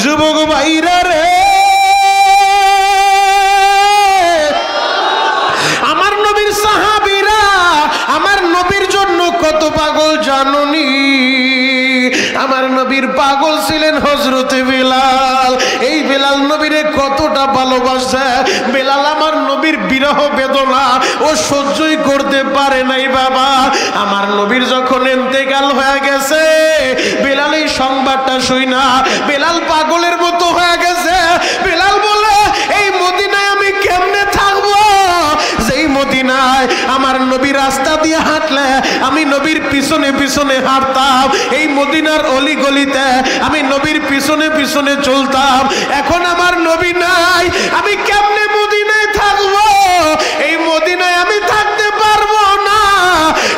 যুবক ভাইরা রে, আমার নবীর সাহাবীরা আমার নবীর জন্য কত পাগল জানুনি। আমার নবীর পাগল ছিলেন হযরতে বেলাল। এই বেলাল নবীরে কতটা ভালোবাসে। বেলাল আমার নবীর বিরহ বেদনা ও সহ্যই করতে পারে নাই বাবা। আমার নবীর যখন ইন্তেকাল হয়ে গেছে, বেলাল এই সংবাদটা শুইনা বেলাল পাগলের মতো হয়ে গেছে। বেলাল বলে, এই মদিনায় আমি কেমনে থাকবো? যেই মদিনায় আমার নবী রাস্তা দিয়ে হাঁটলে আমি নবীর পিছনে পিছনে হাঁটতাম, এই মদিনার অলি গলিতে আমি নবীর পিছনে পিছনে চলতাম। এখন আমার নবী নাই, আমি কেমনে মদিনায় থাকবো? এই মদিনায় আমি থাকতে পারবো না।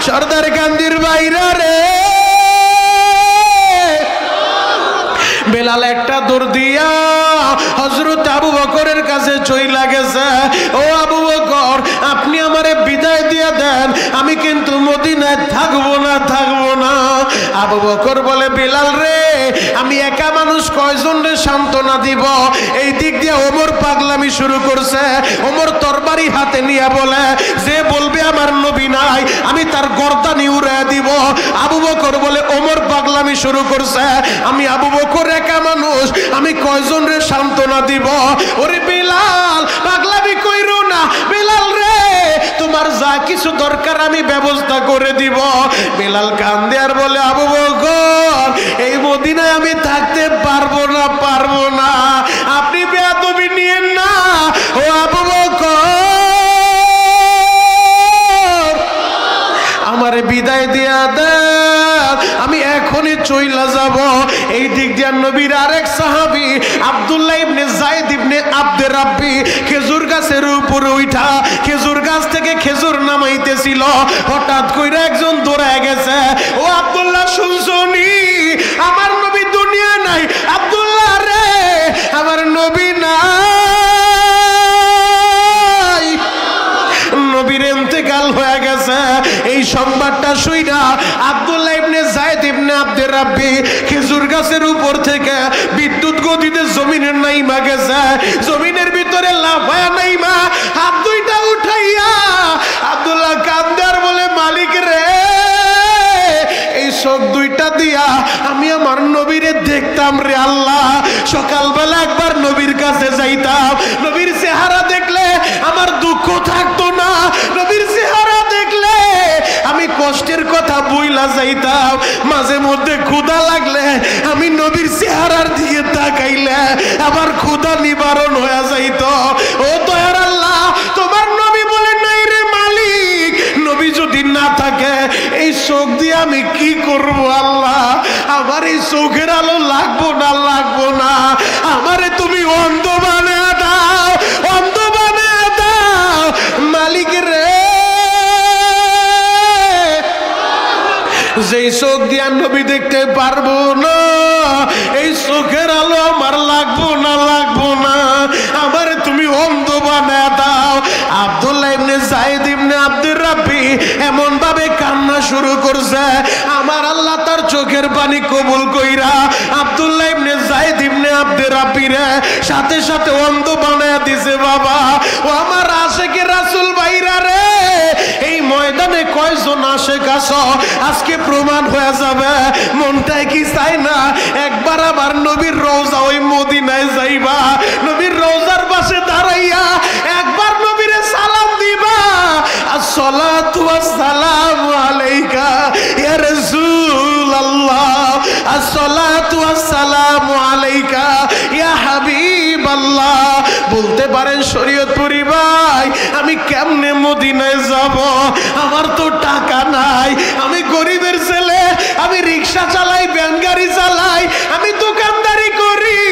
সরদার গান্ধীর বাইরা রে, বেলাল একটা দৌড় দিয়া হযরত আবু বকরের কাছে চইলা গেছে। ও আবু বকর, আপনি আমারে বিদায় দিয়ে দেন, আমি কিন্তু মদিনায় থাকবো না, থাকবো না। আবু বকর বলে, বেলাল রে, আমি একা মানুষ কয়জনরে সান্ত্বনা দিব? এই দিক দিয়ে ওমর পাগলামি শুরু করছে। ওমর তরবারি হাতে নিয়ে বলে, যে বলবে আমার নবী নাই আমি তার গর্দানি উড়ায় দিব। আবু বকর বলে, ওমর পাগলামি শুরু করছে, আমি আবু বকর একা মানুষ, আমি কয়জনরে সান্ত্বনা দিব? ওরে বেলাল, পাগলামি কইরো না। বেলাল রে, তোমার যা কিছু দরকার আমি ব্যবস্থা করে দিব। বেলাল কান্দে আর বলে, আবু বকর, এই মদিনায় আমি থাকতে পারবো না, পারবো না। আপনি বেয়াদবি নিয়েন না। ও আবু বকর, আমারে বিদায় দিয়া দেন, আমি এখনই চইলা যাব। এই দিক দিয়ে নবীর আরেক সাহাবী আব্দুল্লাহ ইবনে যায়েদ ইবনে আব্দে রাব্বি খেজুর গাছের উপরে উঠা খেজুর গাছ থেকে খেজুর নামাইতেছিল। হঠাৎ কইরা একজন দৌড়ায় গেছে। ও আব্দুল্লাহ, শুনছনি আমার নবী দুনিয়া নাই? আব্দুল্লাহ রে, আমার নবী নাই, নবীর ইন্তেকাল হয়ে গেছে। এই সংবাদটা শুইনা আব্দুল্লাহ ইবনে যায়েদ ইবনে আব্দে রাব্বি খেজুর গাছের উপর থেকে বিদ্যুৎ গতিতে জমিনের নাইমা গেছে। জমিনের ভিতরে লাফায়া নাইমা হাত দুইটা উঠাইয়া আব্দুল্লাহ কান্দার বলে, মালিক রে, এই চোখ দুইটা দিয়া আমি আমার নবীরে দেখতাম রে আল্লাহ। সকালবেলা একবার নবীর কাছে যাইতাম, নবীর চেহারা দেখলে আমার দুঃখ থাকতো না। নবীর চেহারা দেখলে আমি কষ্টের কথা বইলা যাইতাম। মাঝে মধ্যে ক্ষুধা লাগলে আমি নবীর চেহারার দিকে তাকাইলে আমার ক্ষুধা নিবারণ হয়ে যাইত। ও দয়ার আল্লাহ, তোমার নবী বলে নাই রে মালিক, নবী যদি না থাকে এই চোখ দিয়ে আমি কি করব আল্লাহ? আমার এই চোখের আলো লাগবো না, লাগবো না। আমারে তুমি অন্ধ বানায়া দাও, অন্ধ বানায়া দাও মালিক রে। যেই চোখ দিয়া নবী দেখতে পারবো না, এই চোখের আলো আমার লাগবো না, লাগবো না। আমারে তুমি অন্ধ বানায়া দাও। আব্দুল্লাহ ইবনে যায়েদ ইবনে আব্দে রাব্বি এমন ভাবে কান্না শুরু করছে, আমার আল্লাহ তার চোখের পানি কবুল কইরা আব্দুল্লাহ ইবনে যায়েদ ইবনে আব্দে রাব্বিরে সাথে সাথে অন্ধ বানায়া দিছে বাবা। ও আমার আশিকে রাসূল ভাইরা রে, এই ময়দানে কয়জন আশিক আছো আজকে প্রমাণ হয়ে যাবে। মনটাই কি চাই না একবার আবার নবীর রওজা ওই মদিনায় যাইবা, নবীর রওজার পাশে দাঁড়াইয়া একবার নবীরে সালাম দিবা, আসসালাতু ওয়াসসালামু আলাইকা ইয়া রাসূলুল্লাহ, আসসালাতু ওয়াসসালামু আলাইকা ইয়া হাবিবাল্লাহ। বলতে পারেন শরীয়তপুরি ভাই, আমি কেমনে মদিনায় যাব? আমার তো টাকা নাই, আমি গরিবের ছেলে, আমি রিক্সা চালাই, ভ্যান গাড়ি চালাই, আমি দোকানদারি করি,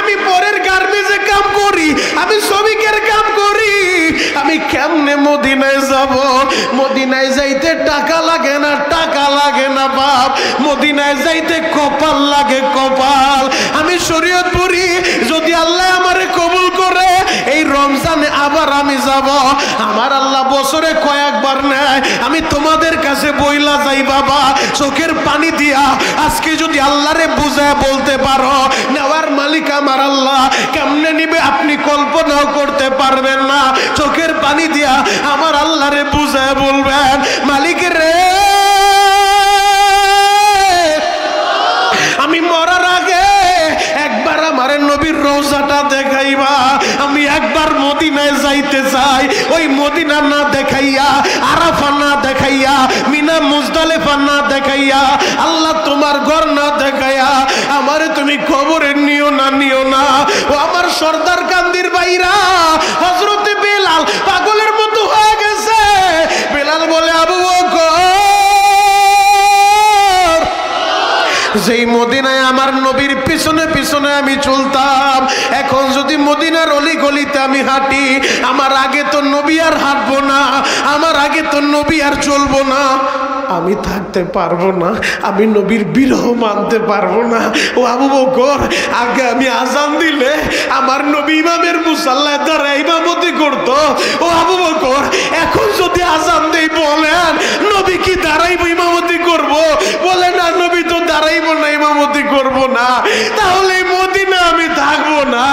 আমি পরের গার্মেন্টসে কাম করি, আমি শ্রমিকের কাম করি, আমি কেমনে মদিনায় যাব? মদিনায় যাইতে টাকা লাগে না, টাকা লাগে না বাপ, মদিনায় যাইতে কপাল লাগে, কপাল। আমি শরীয়তপুরি, যদি আল্লাহ আমারে কবুল করে এই রমজানে আবার আমি যাব। আমার আল্লাহ বছরে কয়েকবার নেয়, আমি তোমাদের কাছে বইলা যাই বাবা, চোখের পানি দিয়া আজকে যদি আল্লাহরে বুঝায় বলতে পারো, নেওয়ার মালিক আমার আল্লাহ কেমনে নিবে আপনি কল্পনাও করতে পারবেন না। চোখের পানি দিয়া আমার আল্লাহরে বুঝায় বলবেন, মালিক রে, আমি মরার আগে একবার আমার নবীর রওজাটা দেখাইবা। আমি একবার মদিনায় যাইতে চাই। ওই মদিনা না দেখাইয়া, আরাফা না দেখাইয়া, মিনা মুজদালিফা না দেখাইয়া, আল্লাহ তোমার ঘর না দেখাইয়া আমারে তুমি কবরে নিও না, নিও না। ও আমার সর্দার কান্দির বাইরা হযরত বেলাল পাগলের মতো হয়ে গেছে। বেলাল বলে, আবু বকর, যেই মদিনায় আমার নবীর পিছনে পিছনে আমি চলতাম, এখন যদি মদিনার অলি গলিতে আমি হাঁটি, আমার আগে তো নবী আর হাঁটবো না, আমার আগে তো নবী আর চলবো না, আমি থাকতে পারবো না, আমি নবীর বিরহ মানতে পারবো না। ও আবু বকর, আগে আমি আজান দিলে আমার নবী ইমামের মুসাল্লায় দাঁড়ায় ইমামতি করতো। ও আবু বকর, এখন যদি আজান দেই বলেন নবী কি দাঁড়াইবো ইমামতি করব? বলে না, নবী তো দাঁড়াইবো না, ইমামতি করব না, তাহলে মদিনা আমি থাকবো না।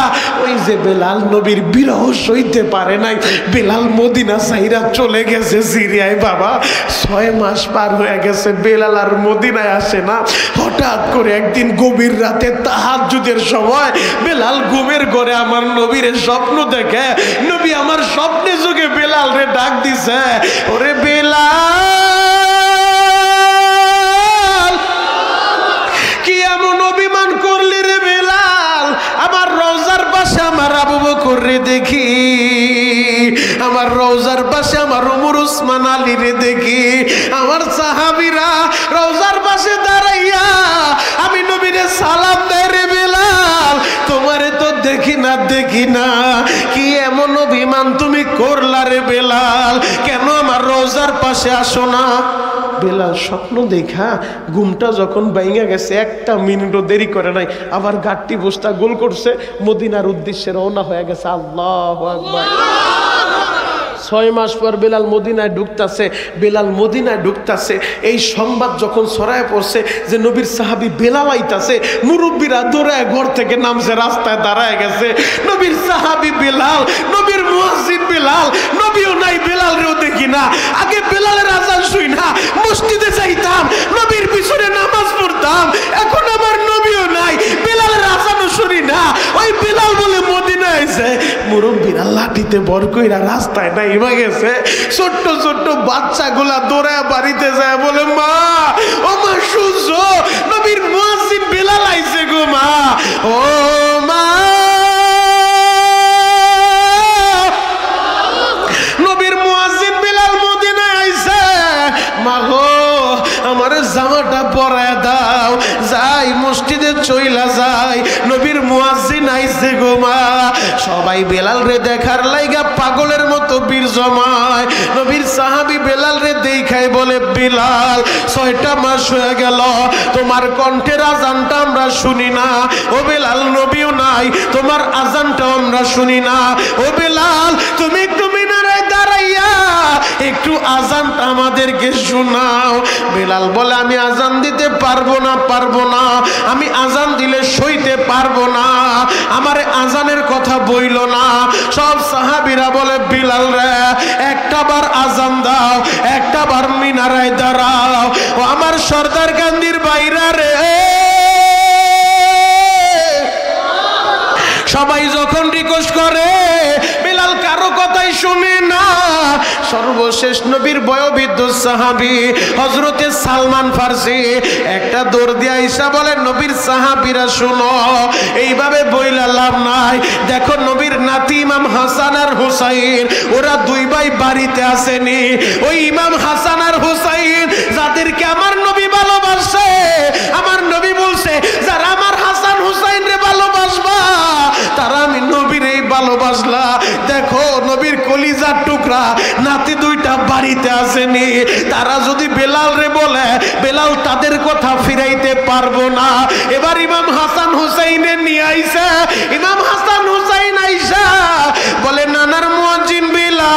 ওই যে বেলাল নবীর বিরহ সইতে পারে নাই, বেলাল মদিনা সাইরা চলে গেছে সিরিয়ায়। বাবা 6 মাস পার হয়ে গেছে, বেলাল আর মদিনায় আসে না। হঠাৎ করে একদিন গভীর রাতে তাহাজ্জুদের সময় বেলাল ঘুমের ঘরে আমার নবীর স্বপ্ন দেখে। নবী আমার স্বপ্নে যুগে বেলাল রে ডাক দিছে, ওরে বেলাল, কি এমন অভিমান করলি রে বেলাল? আমার রওজার পাশে আমার আবু বকর রে দেখি, আমার রওজার পাশে আমার ওমর ওসমান আলী রে দেখি, আমার সাহাবীরা রওজার পাশে দাঁড়াইয়া আমি নবীরে সালাম দেয় রে বেলাল, তোমারে তো দেখি না, দেখি না, কি এমন অভিমান তুমি করলা রে বেলাল? কেন আমার রওজার পাশে আসো না? বেলাল স্বপ্ন দেখা ঘুমটা যখন বাইঙা গেছে, 1 মিনিটও দেরি করে নাই, আবার গাট্টি বস্তা গোল করছে, মদিনার উদ্দেশ্যে রওনা হয়ে গেছে। আল্লাহু আকবার। 6 মাস পর বেলাল মদিনায় ঢুকতাছে, বেলাল মদিনায় ঢুকতাছে। এই সংবাদ যখন ছড়ায় পড়ছে যে নবীর সাহাবী বেলাল আইতাছে, মুরব্বীরা দৌড়ায় ঘর থেকে নামছে, রাস্তায় দাঁড়ায় গেছে। নবীর সাহাবী বেলাল, নবীর মুয়াজ্জিন বেলাল, নবীও নাই, বেলালরেও দেখি না। আগে বেলালের আজান শুই না, মসজিদে যাইতাম, নবীর পিছনে নামাজ পড়তাম, এখন আমার নবীও নাই, বেলালের আজানও শুনি না। ওই বেলাল বলে মদিনায় আইছে, মুরব্বীরা লাঠিতে বর কইরা রাস্তায় নাই গেছে। ছোট্ট ছোট্ট বাচ্চাগুলা দৌড়ায় বাড়িতে যায়, বলে মা, ও মা শুনছো নবীর মুয়াজ্জিন বেলাল আইছে গো মা, ও মা, নবীর মুয়াজ্জিন বেলাল মদিনায় আইছে, মা গো আমার জামাটা পরায় দাও, যাই মসজিদে চইলা যাই, নবীর মুয়াজ্জিন আইছে গো মা। সবাই বেলাল রে দেখার লাইগা পাগলের মতো বীর জমায়। নবীর সাহাবী বেলাল রে দেখাই বলে, বেলাল 6টা মাস হয়ে গেল তোমার কণ্ঠের আজানটা আমরা শুনি না। ও বেলাল, নবীও নাই, তোমার আজানটা আমরা শুনি না। ও বেলাল, তুমি একটু মিনারে দাঁড়াইয়া একটু আজানটা আমাদেরকে শোনাও। বেলাল বলে, আমি আজান দিতে পারবো না, পারবো না, আমি আজান দিলে সইতে পারবো না, আমার আজানের কথা বইল না। সব সাহাবীরা বলে, বেলাল রে একটা বার আজান দাও, একটা বার মিনারায় দাঁড়াও। ও আমার সর্দার কান্দির বাইরা রে, সবাই যখন রিকোয়েস্ট করে বেলাল কারো কথাই শুনে না। সর্বশেষ নবীর বয়োবৃদ্ধ সাহাবী হযরতে সালমান ফারসি একটা দৌড় দিয়ে আইসা বলে, নবীর সাহাবীরা শুনো, এইভাবে বইলা লাভ নাই। দেখো নবীর নাতি ইমাম হাসান আর হুসাইন, ওরা 2 ভাই বাড়িতে আসেনি। ওই ইমাম হাসান আর হুসাইন যাদেরকে আমার নবী ভালোবাসে, আমার নবী বলছে যারা আমার হাসান হুসাইন রে ভালোবাসবা তারা আমি নবীর এই ভালোবাসলা। দেখো নবীর কলিজার টুকরা নাতি 2টা বাড়িতে আসেনি, তারা যদি বেলাল রে বলে, বেলাল তাদের কথা ফিরাইতে পারবো না। এবার ইমাম হাসান হুসাইনে নিয়ে আইসা, ইমাম হাসান হুসাইন আইসা বলে, নানার মুয়াজ্জিন বেলাল,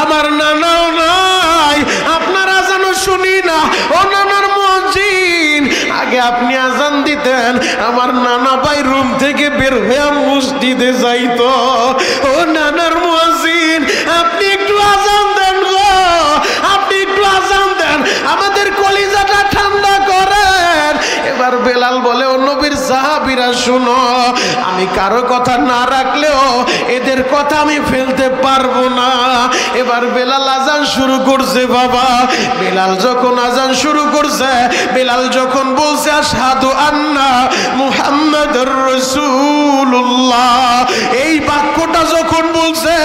আমার নানাও নাই, আপনার আজানও শুনি না। ও নানার মুয়াজ্জিন, আগে আপনি আজান দিতেন আমার নানা ভাই রুম থেকে বের হয়ে মসজিদে যাইতো। ও নানার মুয়াজ্জিন আপনি একটু আজান দেন গো, আপনি একটু আজান দেন, আমাদের কলিজাটা ঠান্ডা করেন। এবার বেলাল বলে ও নবীর সাহাবীরা শুনো, আমি কারো কথা না রাখলেও এদের কথা আমি ফেলতে পারবো না। এবার বেলাল আজান শুরু করছে। বাবা বেলাল যখন আজান শুরু করছে, বেলাল যখন বলছে আশহাদু আন্না মুহাম্মাদুর রাসূলুল্লাহ, এই বাক্যটা যখন বলছে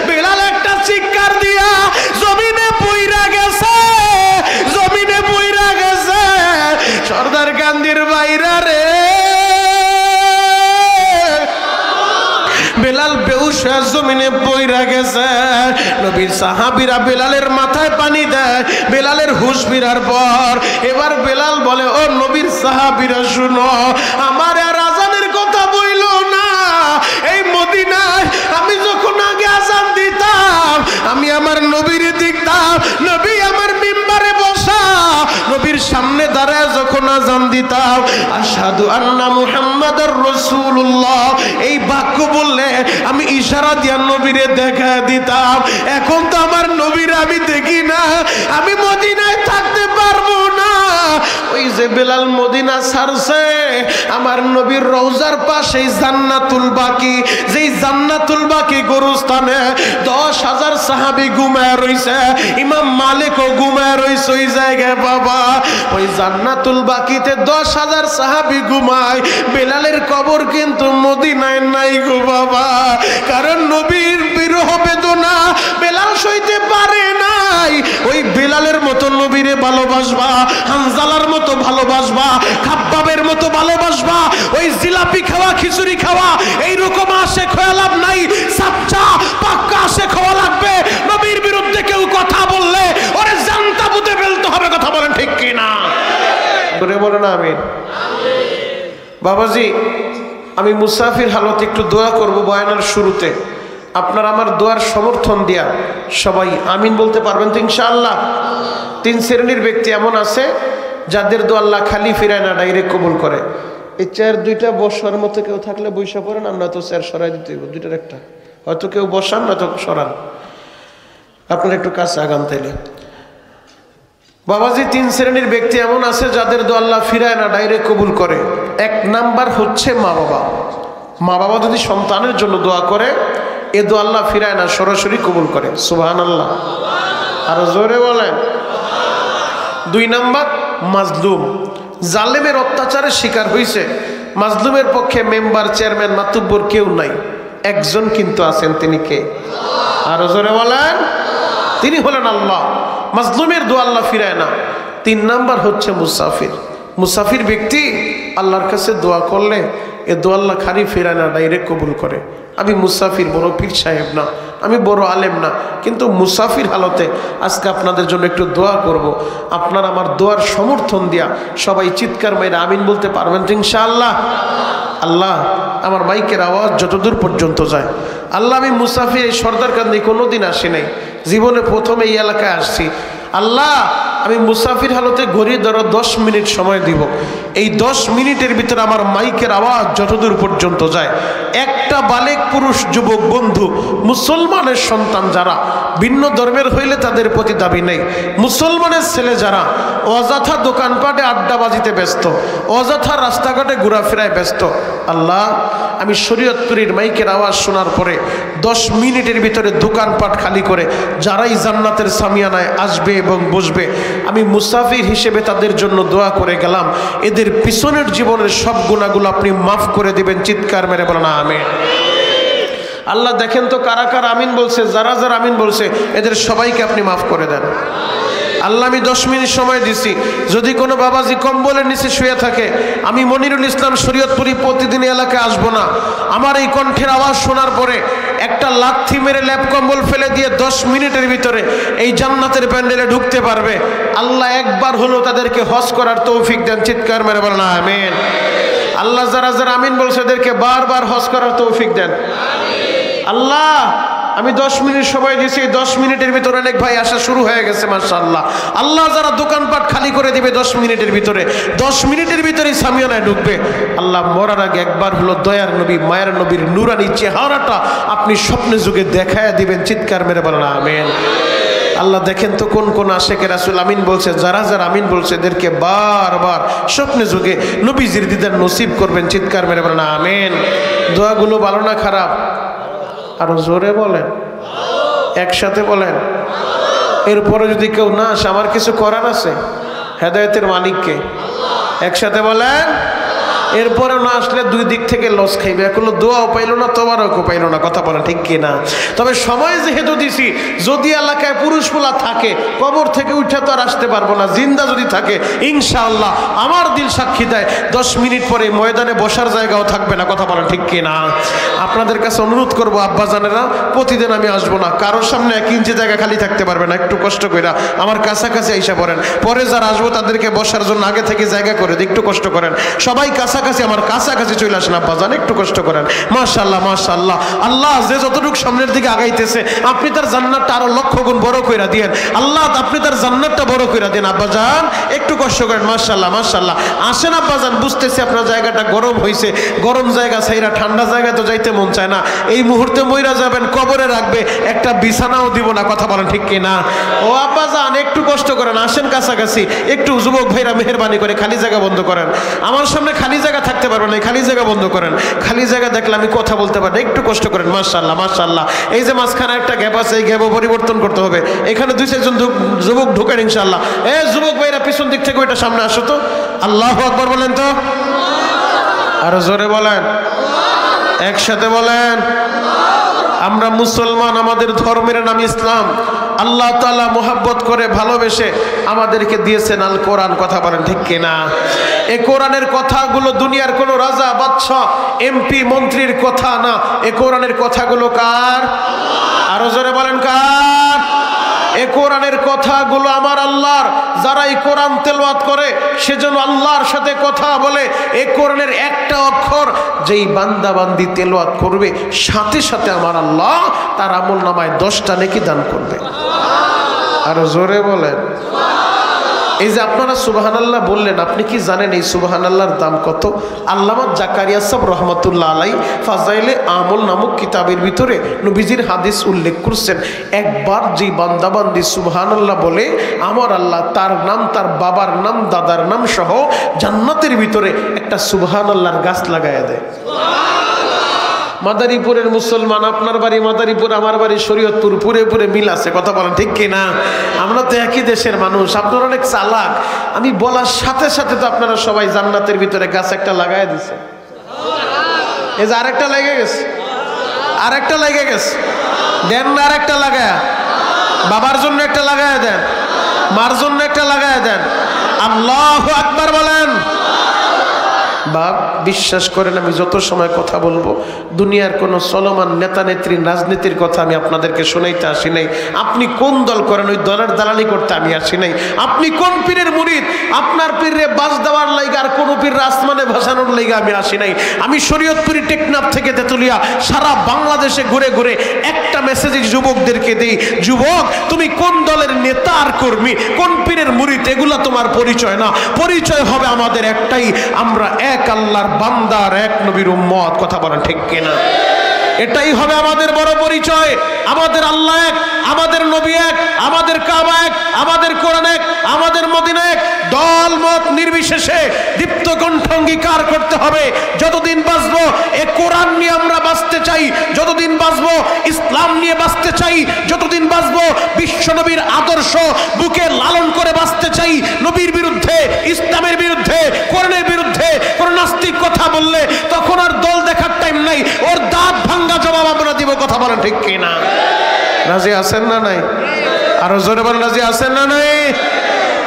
বেলাল একটা চিৎকার দিয়া জমিনে পইরা গেছে, জমিনে পইরা গেছে। সর্দার গান্ধীর বাইরা রে, বেলাল বেহুশ হয়ে জমিনে পইরা গেছে। নবীর সাহাবীরা বেলালের মাথায় পানি দেয়, বেলালের হুঁশ ফিরার পর এবার বেলাল বলে ও নবীর সাহাবীরা শুনো, আমার আর আজানের কথা বইলো না। এই মদিনায় আমি যখন আগে আজান দিতাম আমি আমার নবীর দেখতাম, নবী আমার মিম্বারে বসা, নবীর সামনে দাঁড়ায় যখন আজান দিতাম আশহাদু আন্না মুহাম্মাদুর রাসূলুল্লাহ এই বাক্য বললে আমি ইশারা দিয়া নবীরে দেখা দিতাম। এখন তো আমার নবীর আমি দেখি না, আমি মদিনায় থাকতে পারবো না। ওই যে বেলাল মদিনা ছাড়ছে, আমার নবীর রওজার পাশেই জান্নাতুল বাকি, যেই জান্নাতুল বাকি গোরস্থানে 10,000 সাহাবী ঘুমায় রইছে, ইমাম মালিকও ঘুমায় রইছে ওই জায়গায়। বাবা ওই জান্নাতুল বাকিতে 10,000 সাহাবী ঘুমায়, বেলালের কবর কিন্তু মদিনায় নাই গো বাবা। কারণ নবীর বিরহ বেদনা বেলাল সইতে পারে নাই। ওই বেলালের মতো নবীরে ভালোবাসবা, হানজালার মতো ভালোবাসবা, খাব্বাবের মতো ভালোবাসবা, ওই জিলাপি খাওয়া খিচুড়ি খাওয়া এইরকম আশেক হয়ে লাভ নাই, সাচ্চা পাক্কা আশেক হওয়া লাগবে। নবীর বিরুদ্ধে কেউ কথা বললে ওরে জান্তাবুতে ফেলতে হবে। কথা বলেন ঠিক কিনা? করে বলো না আমিন। বাবাজি আমি মুসাফির হালতে একটু দোয়া করব বয়ানের শুরুতে, আপনার আমার দোয়ার সমর্থন দিয়া সবাই আমিন বলতে পারবেন তো ইনশাআল্লাহ। 3 শ্রেণীর ব্যক্তি এমন আছে যাদের দোয়া আল্লাহ খালি ফিরায় না, ডাইরেক্ট কবুল করে। এই চেয়ার দুইটা বসার মতো কেউ থাকলে বৈশা পড়েন, আর নয়তো চেয়ার সরাই দিতে হইব, দুইটার একটা, হয়তো কেউ বসান নয়তো সরান, আপনারা একটু কাছে আগান তাইলে। বাবাজি 3 শ্রেণীর ব্যক্তি এমন আছে যাদের দোয়া আল্লাহ ফিরায় না, ডাইরেক্ট কবুল করে। 1 নাম্বার হচ্ছে মা বাবা। মা বাবা যদি সন্তানের জন্য দোয়া করে এ দোয়া আল্লাহ ফিরায় না, সরাসরি কবুল করে। সুবহানাল্লাহ, আরো জোরে বলেন। 2 নাম্বার মাজলুম, জালেমের অত্যাচারের শিকার হয়েছে, মাজলুমের পক্ষে মেম্বার চেয়ারম্যান মাতুব্বর কেউ নাই, একজন কিন্তু আছেন, তিনি কে? আরো জোরে বলেন। তিনি হলেন আল্লাহ। মাজলুমের দোয়া আল্লাহ ফিরায় না। 3 নাম্বার হচ্ছে মুসাফির। মুসাফির ব্যক্তি আল্লাহর কাছে দোয়া করলে এ দোয়া আল্লাহ খালি ফিরায় না, ডাইরেক্ট কবুল করে। আমি মুসাফির, বড় পীর সাহেব না, আমি বড় আলেম না, কিন্তু মুসাফির হালতে আজকে আপনাদের জন্য একটু দোয়া করব। আপনার আমার দোয়ার সমর্থন দিয়া সবাই চিৎকার মেরে আমিন বলতে পারবেন তো ইনশাআল্লাহ? আল্লাহ আমার মাইকের আওয়াজ যতদূর পর্যন্ত যায়, আল্লাহ আমি মুসাফির এই সর্দারকান্দি কোনোদিন আসি নাই, জীবনে প্রথম এই এলাকায় আসছি। আল্লাহ আমি মুসাফির হালতে ঘড়ি ধরো 10 মিনিট সময় দিব, এই 10 মিনিটের ভিতরে আমার মাইকের আওয়াজ যতদূর পর্যন্ত যায় একটা বালেক পুরুষ যুবক বন্ধু মুসলমানের সন্তান যারা ভিন্ন ধর্মের হইলে তাদের প্রতি দাবি নেই, মুসলমানের ছেলে যারা অযথা দোকানপাটে আড্ডাবাজিতে ব্যস্ত, অযথা রাস্তাঘাটে ঘোরাফেরায় ব্যস্ত, আল্লাহ আমি শরীয়তপুরীর মাইকের আওয়াজ শোনার পরে 10 মিনিটের ভিতরে দোকানপাট খালি করে যারাই জান্নাতের সামিয়ানায় আসবে এবং বসবে, আমি মুসাফির হিসেবে তাদের জন্য দোয়া করে গেলাম, এদের পিছনের জীবনের সব গুনাহগুলো আপনি মাফ করে দিবেন। চিৎকার মেরে বলেন আমিন। আল্লাহ দেখেন তো কারা কারা আমিন বলছে, যারা যারা আমিন বলছে এদের সবাইকে আপনি মাফ করে দেন। আল্লাহ আমি 10 মিনিট সময় দিছি, যদি কোনো বাবাজি কম্বলের নিচে শুয়ে থাকে, আমি মনিরুল ইসলাম শরীয়তপুরি প্রতিদিন এলাকায় আসবো না, আমার এই কণ্ঠের আওয়াজ শোনার পরে একটা লাথি মেরে ল্যাপ কম্বল ফেলে দিয়ে 10 মিনিটের ভিতরে এই জান্নাতের প্যান্ডেলে ঢুকতে পারবে। আল্লাহ একবার হলো তাদেরকে হজ করার তৌফিক দেন। চিৎকার মেরে বলেন আমিন। আল্লাহ যারা যারা আমিন বলছে এদেরকে বারবার হজ করার তৌফিক দেন। আল্লাহ আমি 10 মিনিট সময় দিয়েছি, 10 মিনিটের ভিতরে অনেক ভাই আসা শুরু হয়ে গেছে মাশাআল্লাহ। আল্লাহ যারা দোকানপাট খালি করে দিবে 10 মিনিটের ভিতরে, 10 মিনিটের ভিতরেই সামিয়ানায় ঢুকবে। আল্লাহ মরার আগে একবার হলো দয়ার নবী মায়ের নবীর নূরানি চেহারাটা আপনি স্বপ্নে যুগে দেখায় দিবেন, চিৎকার মেরে বলেন আমিন। আল্লাহ দেখেন তো কোন কোন আশেকে রাসূল আমিন বলছে, যারা যারা আমিন বলছে এদেরকে বারবার স্বপ্নে যুগে নবীজির দিদার নসিব করবেন, চিৎকার মেরে বলেন আমিন। দোয়াগুলো ভালো না খারাপ? আরো জোরে বলেন, একসাথে বলেন। এরপরে যদি কেউ না আসে, আমার কিছু করার আছে? হেদায়েতের মালিককে, একসাথে বলেন। এরপরে না আসলে দুই দিক থেকে লস খাইবে, এখন দোয়াও পাইলো না, তোবারকও পাইলো না, কথা বলেন ঠিক কিনা? তবে সময় যেহেতু দিছি, যদি এলাকায় পুরুষ পোলা থাকে কবর থেকে উঠে তো আর আসতে পারবো না, জিন্দা যদি থাকে ইনশাআল্লাহ আমার দিল সাক্ষী দেয় 10 মিনিট পরে ময়দানে বসার জায়গাও থাকবে না, কথা বলেন ঠিক কিনা? আপনাদের কাছে অনুরোধ করবো আব্বা জানেরা, প্রতিদিন আমি আসবো না, কারোর সামনে 1 ইঞ্চি জায়গা খালি থাকতে পারবে না, একটু কষ্ট করে আমার কাছাকাছি আইসা পড়েন। পরে যারা আসবো তাদেরকে বসার জন্য আগে থেকে জায়গা করে দিই, একটু কষ্ট করেন। সবাই কাছাকাছি, আমার কাছাকাছি চলে আসেন আব্বা জান, একটু কষ্ট করেন। মাশাআল্লাহ মাশাআল্লাহ। আল্লাহ যে যতটুকু সামনের দিকে আগাইতেছে আপনি তার জান্নাতটা আরো লক্ষ গুণ বড় কইরা দিয়েন। আল্লাহ আপনি তার জান্নাতটা বড় কইরা দেন। আব্বা জান একটু কষ্ট করেন। মাশাআল্লাহ মাশাআল্লাহ। আসেন আব্বা জান, বুঝতেছি আপনার জায়গাটা গরম হইছে, গরম জায়গা ছাইরা ঠান্ডা জায়গায় তো যাইতে মন চায় না। এই মুহূর্তে মইরা যাবেন, কবরে রাখবে, একটা বিছানাও দিব না, কথা বলেন ঠিক কি না? ও আব্বা জান একটু কষ্ট করেন, আসেন কাছাকাছি একটু। যুবক ভাইরা মেহেরবানি করে খালি জায়গা বন্ধ করেন, আমার সামনে খালি জায়গা থাকতে পারবে না, খালি জায়গা বন্ধ করেন। খালি জায়গা দেখলে আমি কথা বলতে পারি না, একটু কষ্ট করেন। মাশাআল্লাহ মাশাআল্লাহ। এই যে মাঝখানে একটা গ্যাপ আছে, এই গ্যাপও পরিবর্তন করতে হবে। এখানে 2-4 জন যুবক ঢুকেন ইনশাআল্লাহ। যুবক ভাইরা পিছন দিক থেকে ওইটা সামনে আসো তো। আল্লাহু আকবার বলেন তো, আরো জোরে বলেন, একসাথে বলেন। আমরা মুসলমান, আমাদের ধর্মের নাম ইসলাম। আল্লাহ তাআলা মোহাব্বত করে ভালোবেসে আমাদেরকে দিয়েছেন আল কোরআন, কথা বলেন ঠিক কিনা? এই কোরআনের কথাগুলো দুনিয়ার কোনো রাজা বাদশাহ এমপি মন্ত্রীর কথা না, এই কোরআনের কথাগুলো কার? আরো জোরে বলেন কার? এই কোরআনের কথাগুলো আমার আল্লাহর। যারা এই কোরআন তেলাওয়াত করে সেজন্য আল্লাহর সাথে কথা বলে। এই কোরআনের একটা অক্ষর যেই বান্দা বান্দি তেলাওয়াত করবে, সাথে সাথে আমার আল্লাহ তার আমলনামায় 10টা নেকি দান করবে। আরো জোরে বলেন। এই যে আপনারা সুবহানাল্লাহ বললেন, আপনি কি জানেন এই সুবহানাল্লাহর দাম কত? আল্লামা জাকারিয়া সাহেব রহমাতুল্লাহ আলাই ফাজাইলে আমল নামক কিতাবের ভিতরে নবীজির হাদিস উল্লেখ করছেন, একবার যে বান্দাবান্দি সুবহানাল্লাহ বলে, আমার আল্লাহ তার নাম, তার বাবার নাম, দাদার নাম সহ জান্নাতের ভিতরে একটা সুবহানাল্লাহর গাছ লাগাইয়া দেয়। মাদারীপুরের মুসলমান, আপনার বাড়ি মাদারীপুর, আমার বাড়ি শরীয়তপুর, পুরে পুরে মিল আছে, কথা বলেন ঠিক কিনা? আমরা তো একই দেশের মানুষ। আপনারা অনেক চালাক, আমি বলার সাথে সাথে তো আপনারা সবাই জান্নাতের ভিতরে গাছ একটা লাগাই দিছে। এই যে আরেকটা লেগে গেছে, আরেকটা লেগে গেছে, দেন না আরেকটা লাগায়া। বাবার জন্য একটা লাগায়া দেন, মার জন্য একটা লাগায়া দেন। আল্লাহু আকবার বলেন। বাপ বিশ্বাস করেন, আমি যত সময় কথা বলবো দুনিয়ার কোনো চলমান নেতা নেত্রী রাজনীতির কথা আমি আপনাদেরকে শোনাইতে আসি নাই। আপনি কোন দল করেন ওই দলের দালালি করতে আমি আসি নাই। আপনি কোন পীরের মুরিদ, আপনার পীরে বাস দেওয়ার লাইগা আর কোন পীর আসমানে ভাসানোর লাইগা আমি আসি নাই। আমি শরীয়তপুরি টেকনাফ থেকে তেতুলিয়া সারা বাংলাদেশে ঘুরে ঘুরে একটা মেসেজ যুবকদেরকে দিই, যুবক তুমি কোন দলের নেতা আর কর্মী, কোন পীরের মুরিদ, এগুলা তোমার পরিচয় না। পরিচয় হবে আমাদের একটাই, আমরা এক আল্লাহর বান্দার, এক নবীর উম্মত, কথা বলেন ঠিক কিনা? এটাই হবে আমাদের বড় পরিচয়। আমাদের আল্লাহ এক, আমাদের নবী এক, আমাদের কাবা এক, আমাদের কোরআন এক, আমাদের মদিনা এক। দল মত নির্বিশেষে দীপ্ত কণ্ঠ অঙ্গীকার করতে হবে, যতদিন বাঁচবো এ কোরআন নিয়ে আমরা বাঁচতে চাই, যতদিন বাঁচবো ইসলাম নিয়ে বাঁচতে চাই, যতদিন বাঁচবো বিশ্ব নবীর আদর্শ বুকে লালন করে বাঁচতে চাই। নবীর বিরুদ্ধে, ইসলামের বিরুদ্ধে, কোরআনের বিরুদ্ধে কোন নাস্তিক কথা বললে তখন আর দল দেখার টাইম নাই, ওর দাঁত ভাঙ্গা জবাব আমরা দিব, কথা বলেন ঠিক কিনা? রাজি আছেন না নাই? আরো জোরে বলেন, রাজি আছেন না নাই?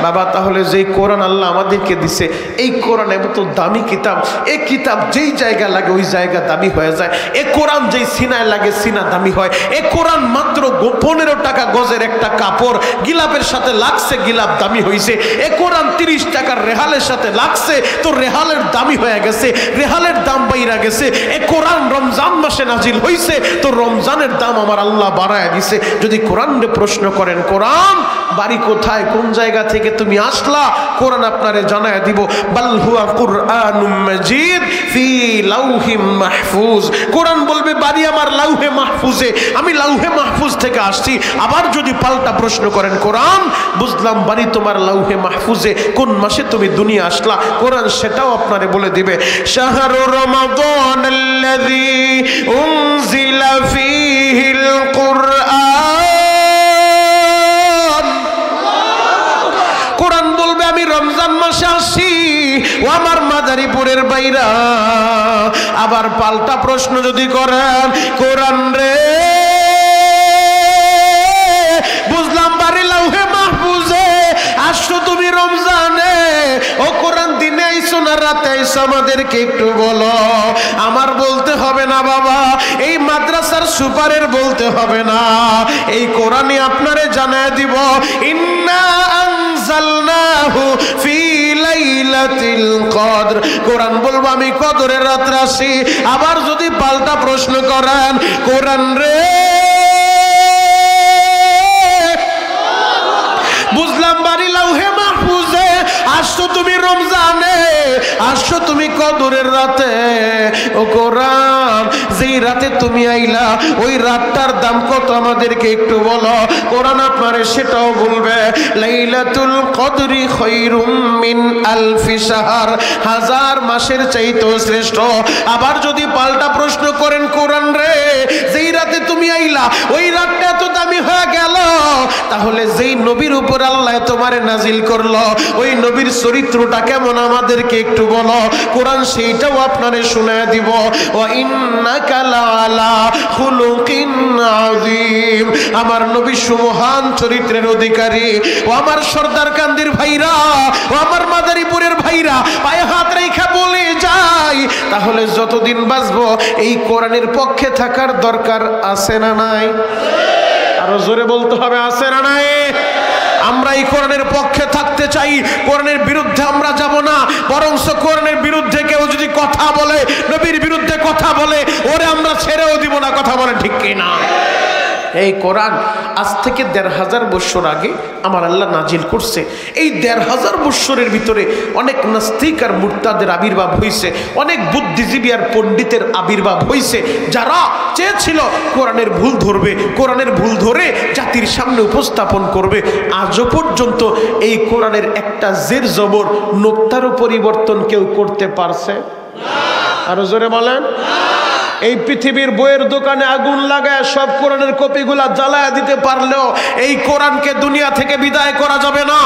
বাবা তাহলে যেই কোরআন আল্লাহ আমাদেরকে দিছে, এই কোরআন এত দামি কিতাব, এই কিতাব যেই জায়গা লাগে ওই জায়গা দামি হয়ে যায়। এ কোরআন যেই সিনায় লাগে সিনা দামি হয়। এ কোরআন মাত্র 15 টাকা গজের একটা কাপড় গিলাপের সাথে লাগছে, গিলাপ দামি হয়েছে। এ কোরআন 30 টাকার রেহালের সাথে লাগছে, তো রেহালের দামি হয়ে গেছে, রেহালের দাম বাইরা গেছে। এ কোরআন রমজান মাসে নাজিল হয়েছে, তো রমজানের দাম আমার আল্লাহ বাড়ায় দিছে। যদি কোরআনে প্রশ্ন করেন, কোরআন বাড়ি কোথায়, কোন জায়গা থেকে তুমি আসলা, কোরআন আপনারে জানায় দিব, বাল হুয়া কুরআনুম মাজিদ ফি লাউহিম মাহফুজ। কোরআন বলবে বাড়ি আমার লাউহে মাহফুজে, আমি লাউহে মাহফুজ থেকে আসছি। আবার যদি পাল্টা প্রশ্ন করেন, কোরআন বুঝলাম বাড়ি তোমার লাউহে মাহফুজে, কোন মাসে তুমি দুনিয়া আসলা, কোরআন সেটাও আপনারে বলে দিবে। শাহরু রমাদানাল্লাযী উনজিলা ফীহিল কুরআন। কোরআন বলবে আমি রমজান মাসে আসি, ও আমার মাদারীপুরের বাইরা। আবার পাল্টা প্রশ্ন যদি করেন, কোরআন রে বুঝলাম বাড়ি লাউহে মাহফুজে, আসছো তুমি রমজানে, ও কোরআন দিনে আইসো না রাতে আইসো, আমাদেরকে একটু বলো। আমার বলতে হবে না বাবা, এই মাদ্রাসার সুপারের বলতে হবে না, এই কোরআনই আপনারে জানায় দিব। ইন্না আনজালনাহু ফি লাইলাতিল কদর। কোরআন বলবো আমি কদরের রাতে আসি। আবার যদি পাল্টা প্রশ্ন করেন, কোরআন রে বুঝলাম বাড়ি লাউহে মাহফুজে, আসছো তুমি রমজানে, আসছো তুমি কদরের রাতে, ও কোরআন যেই রাতে তুমি আইলা ওই রাতটার দাম কত আমাদেরকে একটু বলো। কোরআন আপনারে সেটাও বলবে, লাইলাতুল কদরি খায়রুম মিন আলফি শাহর, 1000 মাসের চাইতেও শ্রেষ্ঠ। আবার যদি পাল্টা প্রশ্ন করেন, কোরআন রে যেই রাতে তুমি আইলা ওই রাতটা এত দামি হয়ে গেল, তাহলে যেই নবীর উপর আল্লাহ তোমারে নাজিল করলো ওই নবীর চরিত্রটা কেমন আমাদেরকে একটু বলো। কোরআন সেইটাও আপনারে শোনায় দিব। ওয়া ইন্নাকা লাআলা খুলুকিন আযীম। আমার নবী সুমহান চরিত্রের অধিকারী। ও আমার সর্দার কান্দির ভাইরা, ও আমার মাদারীপুরের ভাইরা, পায়ে হাত রেখে বলে যাই, তাহলে যতদিন বাঁচবো এই কোরআনের পক্ষে থাকার দরকার আছে না নাই? আরো জোরে বলতে হবে, আছে না নাই? আমরা এই কোরআনের পক্ষে থাকতে চাই, কোরআনের বিরুদ্ধে আমরা যাব না। বরঞ্চ কোরআনের বিরুদ্ধে কেউ যদি কথা বলে, নবীর বিরুদ্ধে কথা বলে, ওরে আমরা ছেড়েও দিব না। কথা বলে ঠিক কিনা? এই কোরআন আজ থেকে 1500 বছর আগে আমার আল্লাহ নাজিল করছে। এই 1500 বছরের ভিতরে অনেক নাস্তিক আর মুরতাদের আবির্ভাব হয়েছে, অনেক বুদ্ধিজীবী আর পণ্ডিতের আবির্ভাব হয়েছে, যারা চেয়েছিল কোরআনের ভুল ধরবে, কোরআনের ভুল ধরে জাতির সামনে উপস্থাপন করবে। আজও পর্যন্ত এই কোরআনের একটা জের জবর নোক্তারও পরিবর্তন কেউ করতে পারছে? আরো জোরে বলেন। এই পৃথিবীর বইয়ের দোকানে আগুন লাগায় সব কোরআনের কপিগুলা জ্বালায় দিতে পারলেও এই কোরআনকে দুনিয়া থেকে বিদায় করা যাবে না।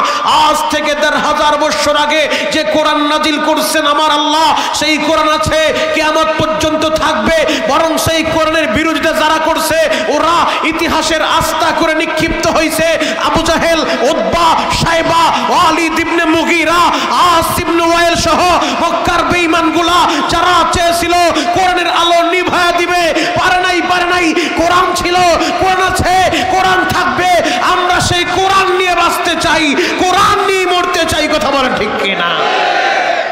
আজ থেকে 1500 বছর আগে যে কোরআন নাজিল করছেন আমার আল্লাহ, সেই কোরআন আছে, কিয়ামত পর্যন্ত থাকবে। বরং সেই কোরআনের বিরোধিতা যারা করছে ওরা ইতিহাসের আস্থা করে নিক্ষিপ্ত হয়েছে। আবু জাহেল, উতবা, সাইবা, ওয়ালিদ ইবনে মুগীরা, আস ইবনে ওয়াইল সহ মক্কার বেঈমানগুলা যারা চেয়েছিল কোরআনের আলো নিভায়া দিবে, পারে নাই। কোরআন ছিল, কোরআন আছে, কোরআন থাকবে। আমরা সেই কোরআন নিয়ে বাঁচতে চাই, কোরআন নিয়ে মরতে চাই। কথা বলেন ঠিক কিনা?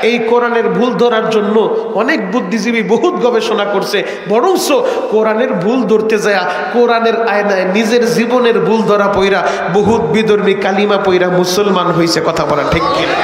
এই কোরআনের ভুল ধরার জন্য অনেক বুদ্ধিজীবী বহুত গবেষণা করছে, বরঞ্চ কোরআনের ভুল ধরতে যায় কোরআনের আয়নায় নিজের জীবনের ভুল ধরা পইরা বহুত বিধর্মী কালিমা পইরা মুসলমান হয়েছে। কথা বলেন ঠিক কিনা?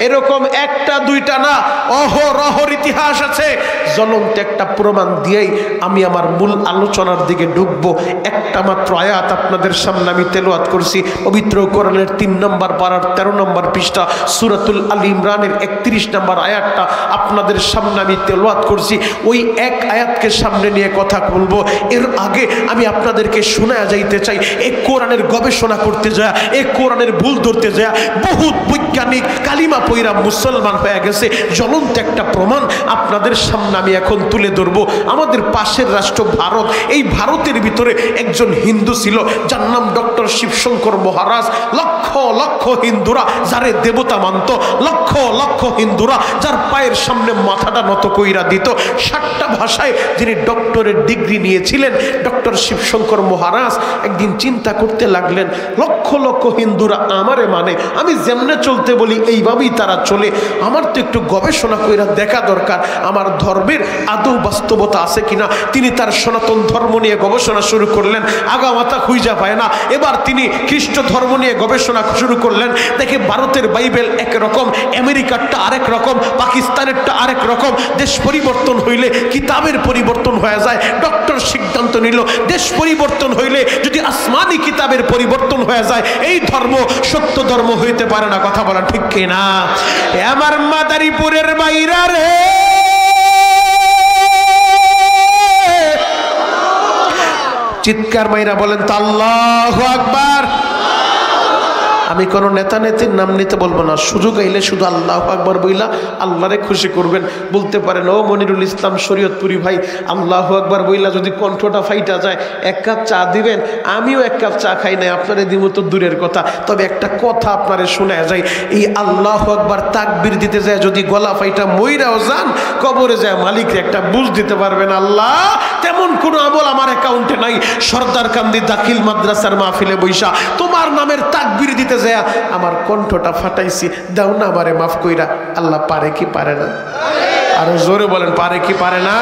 এরকম একটা দুইটা না, অহরহর ইতিহাস আছে। জ্বলন্ত একটা প্রমাণ দিয়েই আমি আমার মূল আলোচনার দিকে ঢুকবো। একটা মাত্র আয়াত আপনাদের সামনে আমি তেলাওয়াত করছি, পবিত্র কোরআনের 3 নম্বর পারার 13 নম্বর পৃষ্ঠা সূরাতুল আল ইমরানের 31 নম্বর আয়াতটা আপনাদের সামনে আমি তেলাওয়াত করছি। ওই এক আয়াতকে সামনে নিয়ে কথা বলবো। এর আগে আমি আপনাদেরকে শোনায়া যাইতে চাই, এই কোরআনের গবেষণা করতে যায়, এই কোরআনের ভুল ধরতে যায় বহুত বৈজ্ঞানিক কালিমা পয়রা মুসলমান হয়ে গেছে। জ্বলন্ত একটা প্রমাণ আপনাদের সামনে আমি এখন তুলে ধরবো। আমাদের পাশের রাষ্ট্র ভারত, এই ভারতের ভিতরে একজন হিন্দু ছিল যার নাম ডক্টর শিবশঙ্কর মহারাজ। লক্ষ লক্ষ লক্ষ হিন্দুরা যারে দেবতা মানত, লক্ষ লক্ষ হিন্দুরা যার পায়ের সামনে মাথাটা নত কইরা দিত। 7টা ভাষায় যিনি ডক্টরের ডিগ্রি নিয়েছিলেন, ডক্টর শিবশঙ্কর মহারাজ একদিন চিন্তা করতে লাগলেন, লক্ষ লক্ষ হিন্দুরা আমারে মানে, আমি যেমনে চলতে বলি এইভাবেই তারা চলে, আমার তো একটু গবেষণা কইরা দেখা দরকার আমার ধর্মের আদৌ বাস্তবতা আছে কিনা। তিনি তার সনাতন ধর্ম নিয়ে গবেষণা শুরু করলেন, আগামাথা খুঁজা পায় না। এবার তিনি খ্রিস্ট ধর্ম নিয়ে গবেষণা শুরু করলেন, দেখে ভারতের বাইবেল একরকম, আমেরিকারটা আরেক রকম, পাকিস্তানেরটা আরেক রকম। দেশ পরিবর্তন হইলে কিতাবের পরিবর্তন হয়ে যায়। ডক্টর সিদ্ধান্ত নিল, দেশ পরিবর্তন হইলে যদি আসমানি কিতাবের পরিবর্তন হয়ে যায়, এই ধর্ম সত্য ধর্ম হইতে পারে না। কথা বলা ঠিক কিনা? আমার মাদারীপুরের বাইরা রে, চিৎকার মাইরা বলেন তো আল্লাহু আকবার। আমি কোনো নেতা নেত্রীর নাম নিতে বলবো না, সুযোগ আইলে শুধু আল্লাহু আকবার বইলা আল্লাহরে খুশি করবেন। বলতে পারেন ও মনিরুল ইসলাম শরীয়তপুরি ভাই, আল্লাহু আকবার বইলা যদি কণ্ঠটা ফাইটা যায় 1 কাপ চা দিবেন। আমিও 1 কাপ চা খাই নাই, আপনারে দিব তো দূরের কথা, তবে একটা কথা আপনারে শোনা যায়, এই আল্লাহু আকবার তাকবীর দিতে যায় যদি গলা ফাইটা মইরাও যান, কবরে যায় মালিকরে একটা বুঝ দিতে পারবেন। আল্লাহ তেমন কোনো আমল আমার অ্যাকাউন্টে নাই, সর্দার কান্দি দাখিল মাদ্রাসার মাহফিলে বৈশা তোমার নামের তাকবীর দিতে যায় আমার কণ্ঠটা ফাটাইছি, দাও না আমারে মাফ কইরা। আল্লাহ পারে কি পারে না? আরো জোরে বলেন, পারে কি পারে না?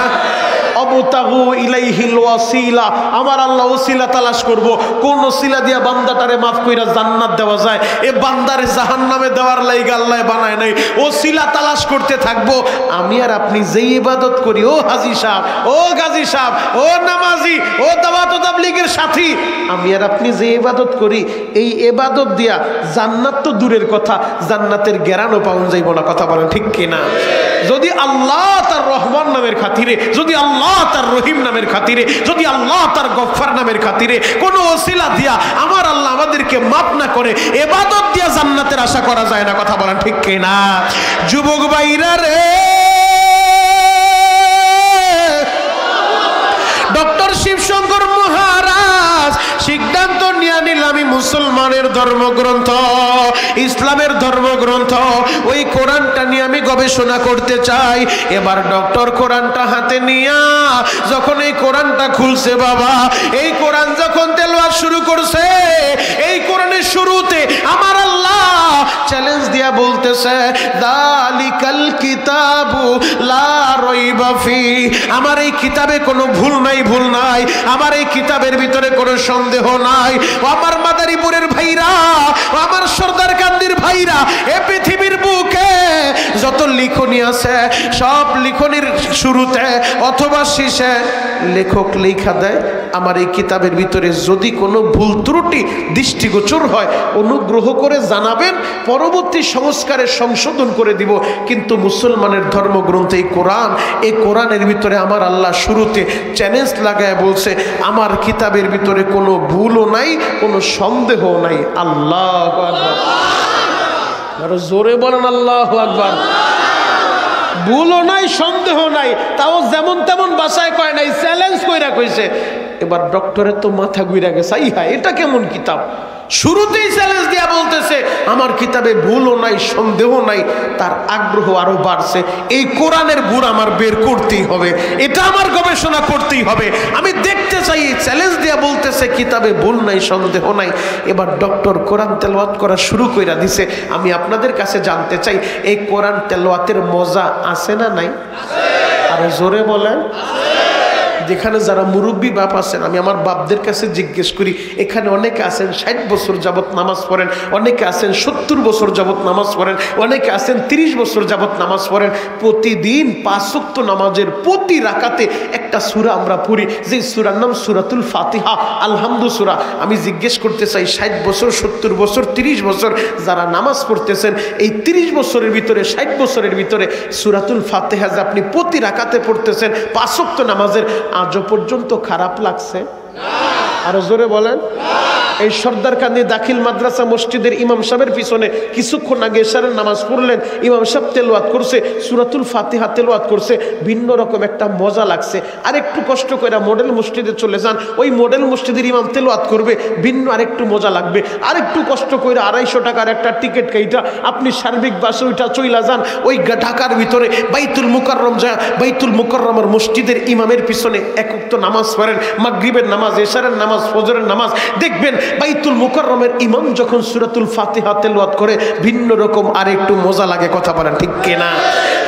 অবতাগু ইলাইহিল ওয়াসিলা, আমার আল্লাহ ওসিলা তালাশ করব, কোন ওসিলা দিয়া বান্দাটারে মাফ কইরা জান্নাত দেওয়া যায়। এ বান্দারে জাহান্নামে দেওয়ার লাইগা আল্লাহ বানায় নাই, ওসিলা তালাশ করতে থাকবো। আমি আর আপনি যেই ইবাদত করি, ও হাজী সাহেব, ও গাজী সাহেব, ও নামাজি, ও দাওয়াত ও তাবলীগের সাথী, আমি আর আপনি যে ইবাদত করি, এই ইবাদত দিয়া জান্নাত তো দূরের কথা, জান্নাতের গ্যারানও পাওয়া যাইব না। কথা বলেন ঠিক কিনা? যদি আল্লাহ তার রহমান নামের খাতিরে, যদি আল্লাহ তার রহিম নামের খাতিরে, যদি আল্লাহ তার গফফার নামের খাতিরে কোন ওসিলা দিয়া আমার আল্লাহ আমাদেরকে মাফ না করে, ইবাদত দিয়া জান্নাতের আশা করা যায় না। কথা বলেন ঠিক কিনা? যুবক ভাইরা রে, ডক্টর শিবশঙ্কর মহারাজ সিদ্ধান্ত নিয়ে নিলাম, আমি মুসলমানের ধর্মগ্রন্থ, ইসলামের ধর্মগ্রন্থ, ওই কোরআনটা নিয়ে আমি গবেষণা করতে চাই। এবার ডক্টর কোরআনটা হাতে নিয়া যখন এই কোরআনটা খুলছে, বাবা এই কোরআন যখন তেলাওয়াত শুরু করছে, এই কোরআনের শুরুতে আমার আল্লাহ চ্যালেঞ্জ দিয়া বলতেছে, যালিকাল কিতাবু লা রাইবা ফি, আমার এই কিতাবে কোনো ভুল নাই, ভুল নাই, আমার এই কিতাবের ভিতরে কোনো সন্দেহ নাই। ও আমার মাদারীপুরের ভাইরা, ও আমার সর্দার কান্দির ভাইরা, এ পৃথিবীর বুকে যত লিখনি আছে, সব লিখনির শুরুতে অথবা শেষে লেখক লেখা দেয়, আমার এই কিতাবের ভিতরে যদি কোনো ভুল ত্রুটি দৃষ্টিগোচর হয় অনুগ্রহ করে জানাবেন, পরবর্তী সংস্কারে সংশোধন করে দিব। কিন্তু মুসলমানের ধর্মগ্রন্থ এই কোরআন, এই কোরআনের ভিতরে আমার আল্লাহ শুরুতে চ্যালেঞ্জ লাগায় বলছে, আমার কিতাবের ভিতরে কোনো ভুলও নাই, কোনো সন্দেহও নাই। আল্লাহু আকবার, আরো জোরে বলেন আল্লাহু আকবার। ভুলও নাই, সন্দেহ নাই, তাও যেমন তেমন ভাষায় কয় নাই, চ্যালেঞ্জ কইরা কইছে। এবার ডক্টরের তো মাথা ঘুরে গেছে, হ্যাঁ এটা কেমন কিতাব? শুরুতেই চ্যালেঞ্জ দিয়া বলতেছে আমার কিতাবে ভুলও নাই, সন্দেহ নাই। তার আগ্রহ আরো বাড়ছে, এই কোরআনের ভুল আমার বের করতেই হবে, এটা আমার গবেষণা করতেই হবে, আমি দেখতে চাই। চ্যালেঞ্জ দিয়া বলতেছে কিতাবে ভুল নাই, সন্দেহ নাই। এবার ডক্টর কোরআন তেলাওয়াত করা শুরু কইরা দিছে। আমি আপনাদের কাছে জানতে চাই, এই কোরআন তেলাওয়াতের মজা আছে না নাই? আরো জোরে বলেন। যেখানে যারা মুরব্বী বাপ আছেন, আমি আমার বাপদের কাছে জিজ্ঞেস করি, এখানে অনেকে আছেন 60 বছর যাবত নামাজ পড়েন, অনেকে আছেন 70 বছর যাবত নামাজ পড়েন, অনেকে আছেন 30 বছর যাবত নামাজ পড়েন। প্রতিদিন 5 ওয়াক্ত নামাজের প্রতি রাকাতে একটা সূরা আমরা পড়ি, যে সূরার নাম সূরাতুল ফাতিহা, আলহামদু সূরা। আমি জিজ্ঞেস করতে চাই, 60 বছর, 70 বছর, 30 বছর যারা নামাজ পড়তেছেন, এই 30 বছরের ভিতরে, 60 বছরের ভিতরে সূরাতুল ফাতিহা যে আপনি প্রতি রাকাতে পড়তেছেন 5 ওয়াক্ত নামাজের, আজও পর্যন্ত খারাপ লাগছে? আরো জোরে বলেন। এই সর্দারকান্দি দাখিল মাদ্রাসা মসজিদের ইমাম সাহেবের পিছনে কিছুক্ষণ আগে এশারের নামাজ পড়লেন, ইমাম সাহেব তেলাওয়াত করছে, সূরাতুল ফাতিহা তেলাওয়াত করছে, ভিন্ন রকম একটা মজা লাগছে। আর একটু কষ্ট করে মডেল মসজিদে চলে যান, ওই মডেল মসজিদের ইমাম তেলাওয়াত করবে, ভিন্ন আরেকটু মজা লাগবে। আর একটু কষ্ট করে 250 টাকার একটা টিকিট কেইটা আপনি সার্বিক বাসে ওইটা চইলা যান, ওই ঢাকার ভিতরে বাইতুল মুকাররম যায়, বাইতুল মুকাররমের মসজিদের ইমামের পিছনে এক ওয়াক্ত নামাজ পড়েন, মাগরিবের নামাজ, এশারের নামাজ, ফজরের নামাজ, দেখবেন বাইতুল মুকাররমের ইমাম যখন সূরাতুল ফাতিহা তেলাওয়াত করে ভিন্ন রকম আর একটু মজা লাগে। কথা বলেন ঠিক কিনা?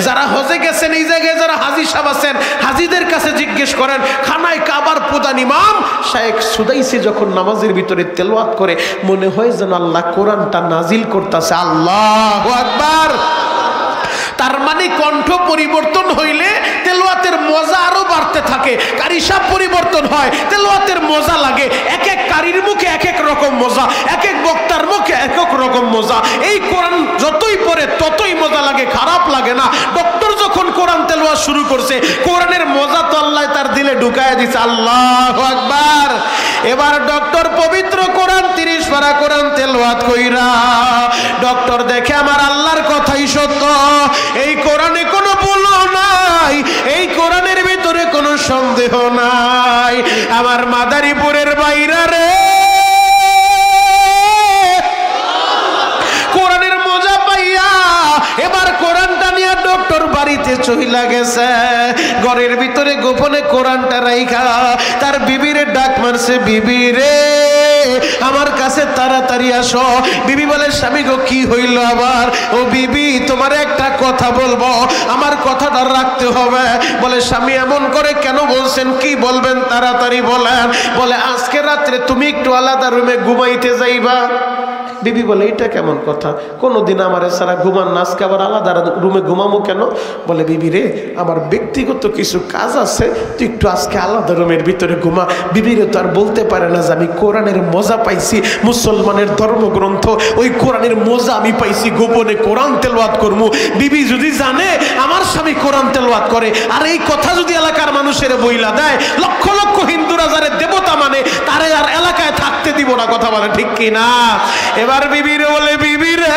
যারা হজে গেছেন এই জায়গায়, যারা হাজী সাহেব আছেন, হাজীদের কাছে জিজ্ঞেস করেন, খানায় কাবার প্রধান ইমাম শায়েখ সুদাইসি যখন নামাজের ভিতরে তেলাওয়াত করে মনে হয় যেন আল্লাহ কোরআনটা নাজিল করতেছে। আল্লাহু আকবার। তার মানে কণ্ঠ পরিবর্তন হইলে তেলাওয়াতের মজা আরো বাড়তে থাকে, কারি সাহেব পরিবর্তন হয়, তেলাওয়াতের মজা লাগে। এক এক কারির মুখে এক এক রকম মজা, এক এক বক্তার মুখে এক এক রকম মজা। এই কোরআন যতই পড়ে ততই মজা লাগে, খারাপ লাগে না। ডক্টর যখন কোরআন তেলাওয়াত শুরু করছে, কোরআনের মজা তো আল্লাহ তার দিলে ঢুকায় দিছে। আল্লাহু আকবার। এবার ডক্টর পবিত্র কোরআন 30 পারা কোরআন তেলাওয়াত কইরা ডক্টর দেখে আমার আল্লাহর কথাই সত্য, এই কোরআনে কোনো ভুল নাই, এই কোরআনের ভিতরে কোনো সন্দেহ নাই। আমার মাদারীপুরের বাইরা রে, কোরআনের মজা পাইয়া এবার কোরআনটা নিয়ে ডক্টর বাড়িতে চইলা গেছে। ঘরের ভিতরে গোপনে কোরআনটা রাইখা তার বিবিরে ডাক মারছে, বিবি রে আমার কাছে তাড়াতাড়ি আসো। বিবি বলে, স্বামী গো কি হইল আবার? ও বিবি তোমার একটা কথা বলবো, আমার কথাটা রাখতে হবে। বলে, স্বামী এমন করে কেন বলছেন, কি বলবেন তাড়াতাড়ি বলেন। বলে, আজকে রাত্রে তুমি একটু আলাদা রুমে ঘুমাইতে যাইবা। বিবি বলে, এটা কেমন কথা, কোনোদিন আমার সারা ঘুমান না, আজকে আবার আলাদা রুমে ঘুমামো কেন? বলে, বিবি রে আমার ব্যক্তিগত কিছু কাজ আছে, তুই একটু আজকে আলাদা রুমের ভিতরে ঘুমা। বিবিরে তো আর বলতে পারে না যে আমি কোরআনের মজা পাইছি, মুসলমানের ধর্মগ্রন্থ, ওই কোরআনের মজা আমি পাইছি, গোপনে কোরআন তেলাওয়াত করবো। বিবি যদি জানে আমার স্বামী কোরআন তেলাওয়াত করে, আর এই কথা যদি এলাকার মানুষের বইলা দেয়, লক্ষ লক্ষ হিন্দুরা যারা দেবতা মানে তারে আর এলাকায় থাকতে দিব না। কথা বলে ঠিক কিনা? এবার বিবির বলে, বিবি রে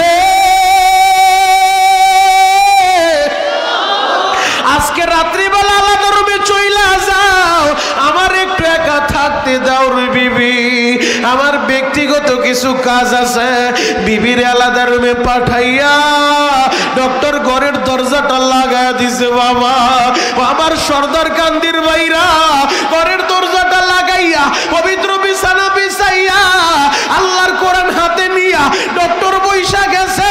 আজকে রাত্রিবেলা আলাদা রুমে চইলা যাও, আমার একটু একা থাকতে দাও রে বিবি, আমার ব্যক্তিগত কিছু কাজ আছে। বিবির আলাদা রুমে পাঠাইয়া ডক্টর ঘরের দরজাটা লাগায় দিছে। বাবা আমার সর্দার কান্দির বাইরা ঘরের দরজাটা লাগাইয়া পবিত্র বিছানা বিছাইয়া আল্লাহর কোরআন হাতে নিয়া ডক্টর বৈশা গেছে।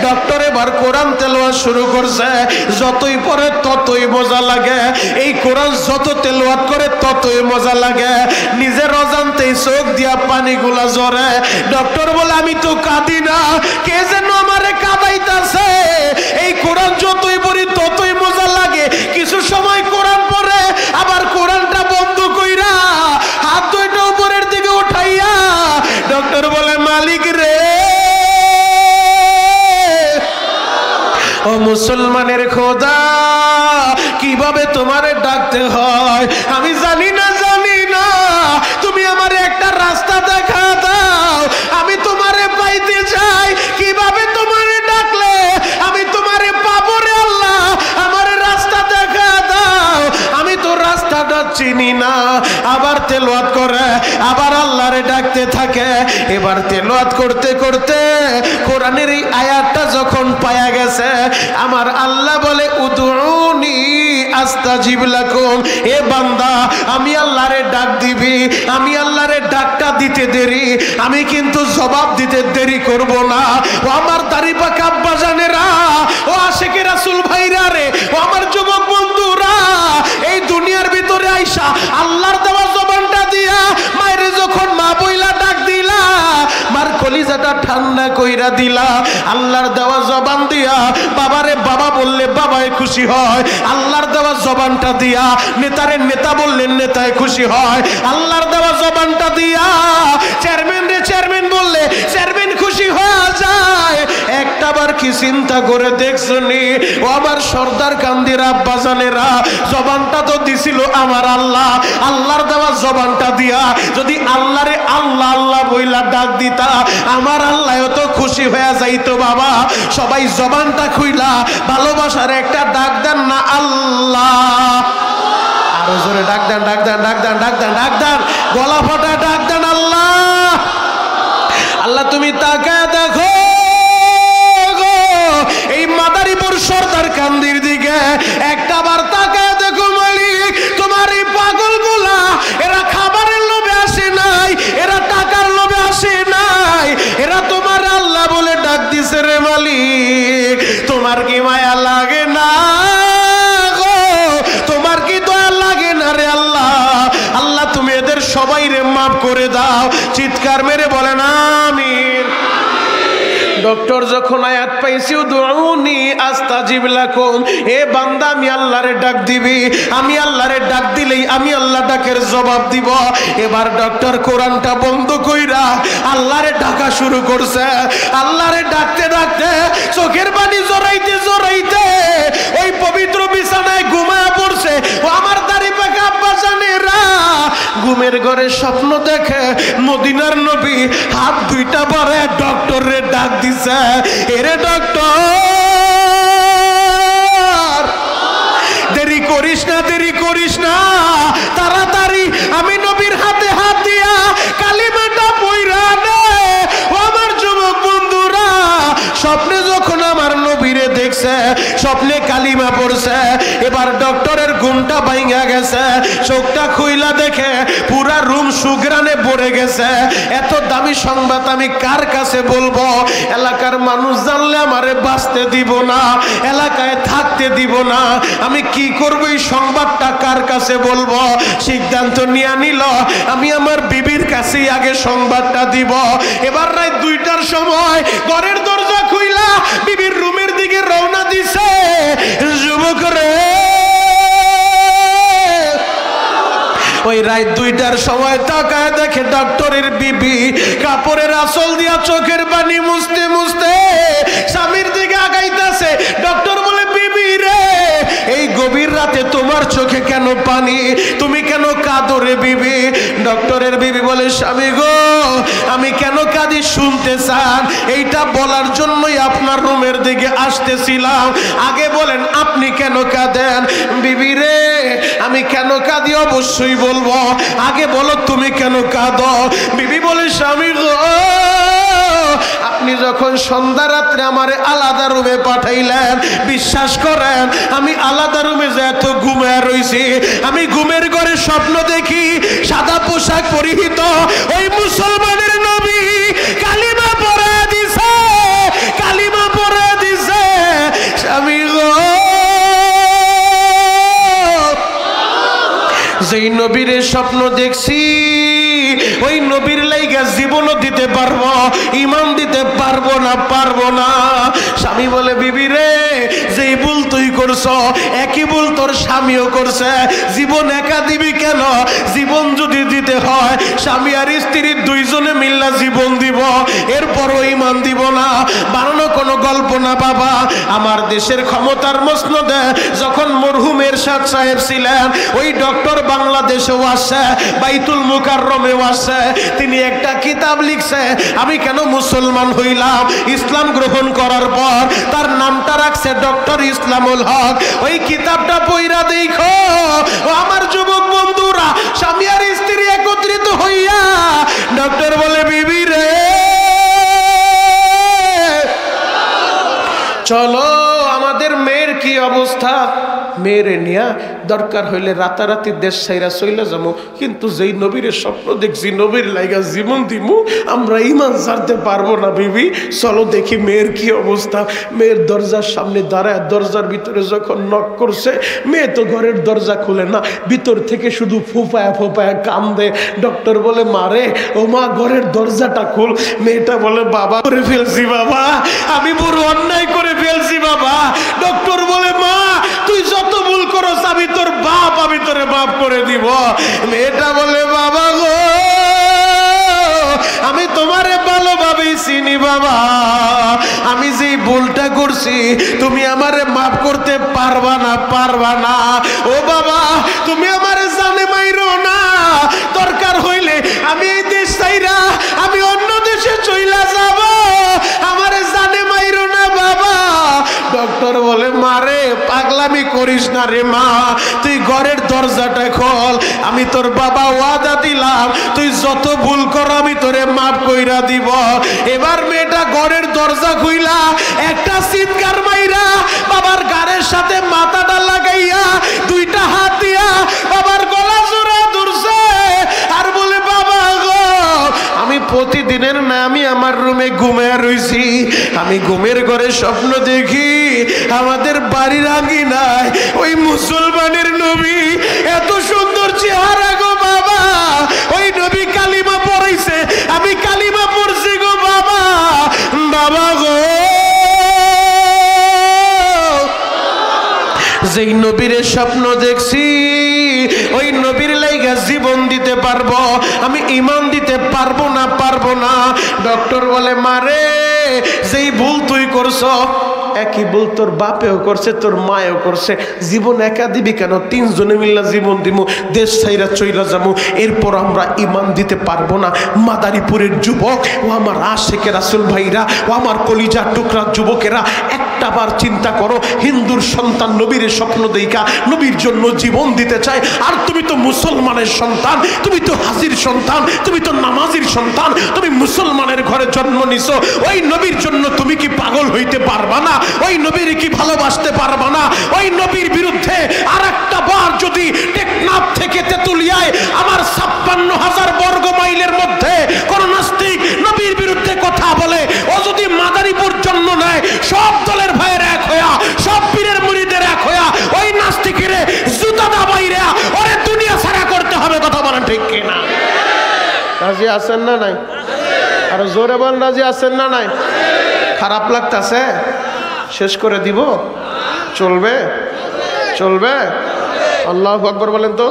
ডক্টর এবার কোরআন তেলাওয়াত শুরু করছে, যতই পড়ে ততই মজা লাগে, এই কোরআন যত তেলাওয়াত করে ততই মজা লাগে। নিজের অজান্তেই চোখ দিয়া পানিগুলা ঝরে। ডক্টর বলে, আমি তো কাঁদি না, কে যেন আমারে কাঁদাইতাছে। এই কোরআন যতই পড়ি ততই মজা লাগে। কিছু সময় কোরআন পড়ে আবার কোরআনটা বন্ধ কইরা হাত দুইটা উপরের দিকে উঠাইয়া ডক্টর বলে, মালিক রে ও মুসলমানের খোদা, কিভাবে তোমারে ডাকতে হয় আমি জানি না, জানি না, তুমি আমারে একটা রাস্তা দেখা দাও, আমি তোমারে পাইতে চাই, কিভাবে তোমারে ডাকলে আমি তোমারে পাবো রে আল্লাহ, আমারে রাস্তা দেখা দাও, আমি তো রাস্তাটা চিনি না। আবার তেলাওয়াত করে আবার আল্লাহরে ডাকতে থাকে। এবার তেলাওয়াত করতে করতে কোরআনের এই আয়াতটা যখন পায়া গেছে, আমার আল্লাহ বলে, উদউনি আস্তাজিব লাকুম, এ বান্দা আমি আল্লাহরে ডাক দিবি, আমি আল্লাহরে ডাকটা দিতে দেরি, আমি কিন্তু জবাব দিতে দেরি করব না। ও আমার দাড়ি পাকা আব্বা জানেরা, ও আশিকে রাসূল ভাইরা রে, ও আমার যুবক বন্ধুরা, এই দুনিয়ার ভিতরে আইসা আল্লাহর দেওয়া জবানটা দিয়া মায়ের যখন মা বইলা ডাক দিলা, মার কলিজাটা ঠান্ডা কইরা দিলা, আল্লাহর দেওয়া জবান দিয়া বাবারে বাবা বললে বাবায় খুশি হয়, আল্লাহর দেওয়া জবানটা দিয়া নেতারে নেতা বললেন নেতায় খুশি হয়, আল্লাহর দেওয়া জবানটা দিয়া চেয়ারম্যান রে চেয়ারম্যান বললে চেয়ারম্যান খুশি হয়ে যায়। একটাবার কি চিন্তা করে দেখছনি ও আমার সর্দার কান্দির আব্বাজানেরা, জবানটা তো দিছিল আমার আল্লাহ, আল্লাহর দেওয়া জবানটা দিয়া যদি আল্লাহরে আল্লাহ আল্লাহ বইলা ডাক দিতা আমার আল্লাহ তো খুশি হয়ে যাইতো। বাবা সবাই জবানটা খুইলা ভালোবাসার একটা ডাক দেন না আল্লাহ। আরো জোরে ডাক দেন, ডাক দেন, ডাক দেন, ডাক দেন, ডাক দেন, গলা ফাটা ডাক দেন আল্লাহ। আল্লাহ তুমি তাকায় দেখো এই মাদারীপুর সর্দার কান্দির দিকে, একটা বার তাকায় দেখো মালিক, তোমার এই পাগলগুলা এরা খাবারের লোভে আসে নাই, এরা টাকার লোভে আসে নাই, এরা তোমার আল্লাহ বলে ডাক দিছে রে মালিক। তোমার কি মায়া লাগে না গো? তোমার কি দয়া লাগে না রে আল্লাহ? আল্লাহ তুমি এদের সবাই রে মাফ করে দাও। চিৎকার মেরে বলেন আমিন। ডক্টর যখন আয়াত পাইছি উদউনি আস্তাজিব লাকুম, এ বান্দা আমি আল্লাহরে ডাক দিবি, আমি আল্লাহরে ডাক দিলেই আমি আল্লাহ ডাকের জবাব দিব। এবার ডক্টর কোরআনটা বন্ধ কইরা আল্লাহরে ডাকা শুরু করছে। আল্লাহরে ডাকতে ডাকতে চোখের পানি জড়াইতে জড়াইতে ওই পবিত্র বিছানায় ঘুমায় পড়ছে। ও আমার দাড়ি পাকা আব্বাজানেরা, ঘুমের ঘরে স্বপ্ন দেখে মদিনার নবী হাত দুইটা বাড়ে ডক্টরে ডাক দিছে, এরে ডক্টর দেরি করিস না, দেরি করিস না, তাড়াতাড়ি আমি নবীর হাতে হাত দিয়া কালিমাটা পয়রা নে। ও আমার যুবক বন্ধুরা, স্বপ্নে যখন আমার নবীরে দেখছে, স্বপ্নে কালিমা পড়ছে, এবার ডক্টরের ঘুমটা ভাঙা গেছে, চোখটা খুইলা দেখে পুরা রুম সুগ্রানে ভরে গেছে। এত দামি সংবাদ আমি কার কাছে বলবো? এলাকার মানুষ জানলে আমারে বাঁচতে দিব না, এলাকায় থাকতে দিব না। আমি কি করব? এই সংবাদটা কার কাছে বলবো? সিদ্ধান্ত নিয়ে নিল আমি আমার বিবির কাছেই আগে সংবাদটা দিব। এবার রাত 2টার সময় ঘরের দরজা খুইলা বিবির রুমের দিকে রওনা দিছে। যুবক রে, ওই রাত 2টার সময় তাকায় দেখে ডক্টরের বিবি কাপড়ের আঁচল দিয়া চোখের পানি মুছতে মুছতে স্বামীর দিকে আগাইতেছে। ডক্টর বলে, বিবি রে, এই গভীর রাতে তোমার চোখে কেন পানি? তুমি কেন কাঁদো রে বিবি? ডক্টরের বিবি বলে, স্বামী গো, আমি কেন কাঁদি শুনতে চান? এইটা বলার জন্যই আপনার রুমের দিকে আসতেছিলাম। আগে বলেন আপনি কেন কাঁদেন? বিবি রে, আমি কেন কাঁদি অবশ্যই বলবো, আগে বলো তুমি কেন কাঁদো? বিবি বলে, স্বামী গো, আপনি যখন সন্ধ্যা রাত্রে আমারে আলাদা রুমে পাঠাইলেন, বিশ্বাস করেন আমি আলাদা রুমে যে এত ঘুমায় রইছি, আমি ঘুমের ঘরে স্বপ্ন দেখি সাদা পোশাক পরিহিত ওই মুসলমানের নবী কালিমা পড়ে দিছে, কালিমা পড়ে দিছে। স্বামী গো, যেই নবীর স্বপ্ন দেখছি ওই নবীর লাইগা জীবনও দিতে পারবো, ইমান দিতে পারবো না, পারবো না। স্বামী বলে, বিবি রে, যেই ভুল তুই করছো একই ভুল তোর স্বামীও করছে। জীবন একা দিবি কেন? জীবন যদি দিতে হয় স্বামী আর স্ত্রী দুইজনে মিল্লা জীবন দিব, এরপরও ইমান দিব না। বানানো কোনো গল্প না বাবা। আমার দেশের ক্ষমতার মসনদে যখন মরহুম এরশাদ সাহেব ছিলেন, ওই ডক্টর বাংলাদেশেও আসছে, বাইতুল মুকাররমেও আসছে। তিনি একটা কিতাব লিখছে, আমি কেন মুসলমান হইলাম। ইসলাম গ্রহণ করার পর তার নামটা রাখছে ডক্টর ইসলামুল হক। ওই কিতাবটা পইরা দেখো ও আমার যুবক বন্ধুরা, স্বামী আর স্ত্রী একত্রিত হইয়া ডক্টর বলে, বিবি রে, চলো আমাদের মেয়ের কি অবস্থা, মেয়েরে নিয়া দরকার হইলে রাতারাতি দেশ ছাইরা চইলা যাবো, কিন্তু যেই নবীর স্বপ্ন দেখছি নবীর লাইগা জীবন দিমু, আমরা ইমান ছাড়তে পারবো না। বিবি চলো দেখি মেয়ের কি অবস্থা। মেয়ের দরজার সামনে দাঁড়ায় দরজার ভিতরে যখন নক করছে, মেয়ে তো ঘরের দরজা খুলে না, ভিতর থেকে শুধু ফুপায়া ফুপায়া কান্দে। ডক্টর বলে, মারে ও মা, ঘরের দরজাটা খুল। মেয়েটা বলে, বাবা করে ফেলছি বাবা, আমি বড় অন্যায় করে ফেলছি বাবা। ডক্টর বলে, মা তুই যত ভুল করস আমি তোর বাপ, আমি তোরে বাপ করে দিব। মেয়েটা বলে, বাবা গো, আমি তোমারে ভালোভাবেই চিনি বাবা আমি যে ভুলটা করছি তুমি আমারে মাফ করতে পারবা না ও বাবা তুমি আমারে জানে মাইরো না দরকার হইলে আমি এই দেশ ছাইরা আমি অন্য দেশে চইলা যাব আমারে জানে মাইরো না বাবা ডক্টর বলে মারে পাগলামি করিস না রে মা তুই ঘরের দরজাটা খোল আমি তোর বাবা ওয়াদা দিলাম তুই যত ভুল কর আমি তোরে মাফ কইরা দিব এবার মেয়েটা ঘরের দরজা খুইলা একটা চিৎকার মাইরা বাবার গাড়ের সাথে মাথাটা লাগাইয়া দুইটা হাত দিয়া বাবার গলা জোড়া ধরছে আর বলে বাবা গো আমি প্রতিদিনের না আমি আমার রুমে ঘুমিয়ে রইছি আমি ঘুমের ঘরে স্বপ্ন দেখি আমাদের বাড়ির আঙিনায় ওই মুসলমানের নবী এত সুন্দর চেহারা গো বাবা ওই নবী কালিমা পড়াইছে আমি কালিমা পড়ছি গো বাবা বাবা গো যেই নবীর স্বপ্ন দেখছি ওই নবীর লাইগা জীবন দিতে পারবো আমি ঈমান দিতে পারবো না ডক্টর বলে মারে যেই ভুল তুই করছো একই ভুল তোর বাপেও করছে তোর মায়েও করছে জীবন একা দিবি কেন তিনজনে মিল্লা জীবন দিব দেশ ছাইরা চইলা যাবো এরপর আমরা ঈমান দিতে পারবো না মাদারীপুরের যুবক ও আমার আশেকে রাসূল ভাইরা ও আমার কলিজার টুকরা যুবকেরা একটা বার চিন্তা করো হিন্দুর সন্তান নবীর স্বপ্ন দেইকা নবীর জন্য জীবন দিতে চায় আর তুমি তো মুসলমানের সন্তান তুমি তো হাজির সন্তান তুমি তো নামাজির সন্তান তুমি মুসলমানের ঘরে জন্ম নিছো ওই নবীর জন্য তুমি কি পাগল হইতে পারবা না ওই নবীর কি ভালোবাসতে পারবা না ওই নবীর বিরুদ্ধে আরেকটা বার যদি টেকনাফ থেকে তেতুলিয়ায় আমার ৫৬,০০০ বর্গ মাইলের মধ্যে কোন নাস্তিক নবীর বিরুদ্ধে কথা বলে ও যদি মাদারীপুর জন্ম নেয় সব দলের ভাইয়ের এক হইয়া সব পীরের মুরিদের এক হইয়া ওই নাস্তিকের জুতা দাবাইরা ওরে দুনিয়া ছাড়া করতে হবে কথা বলেন ঠিক কিনা রাজি আছেন না নাই আর জোরে বলেন রাজি আছেন না নাই খারাপ লাগতাছে শেষ করে দিব চলবে আল্লাহু আকবার বলেন তো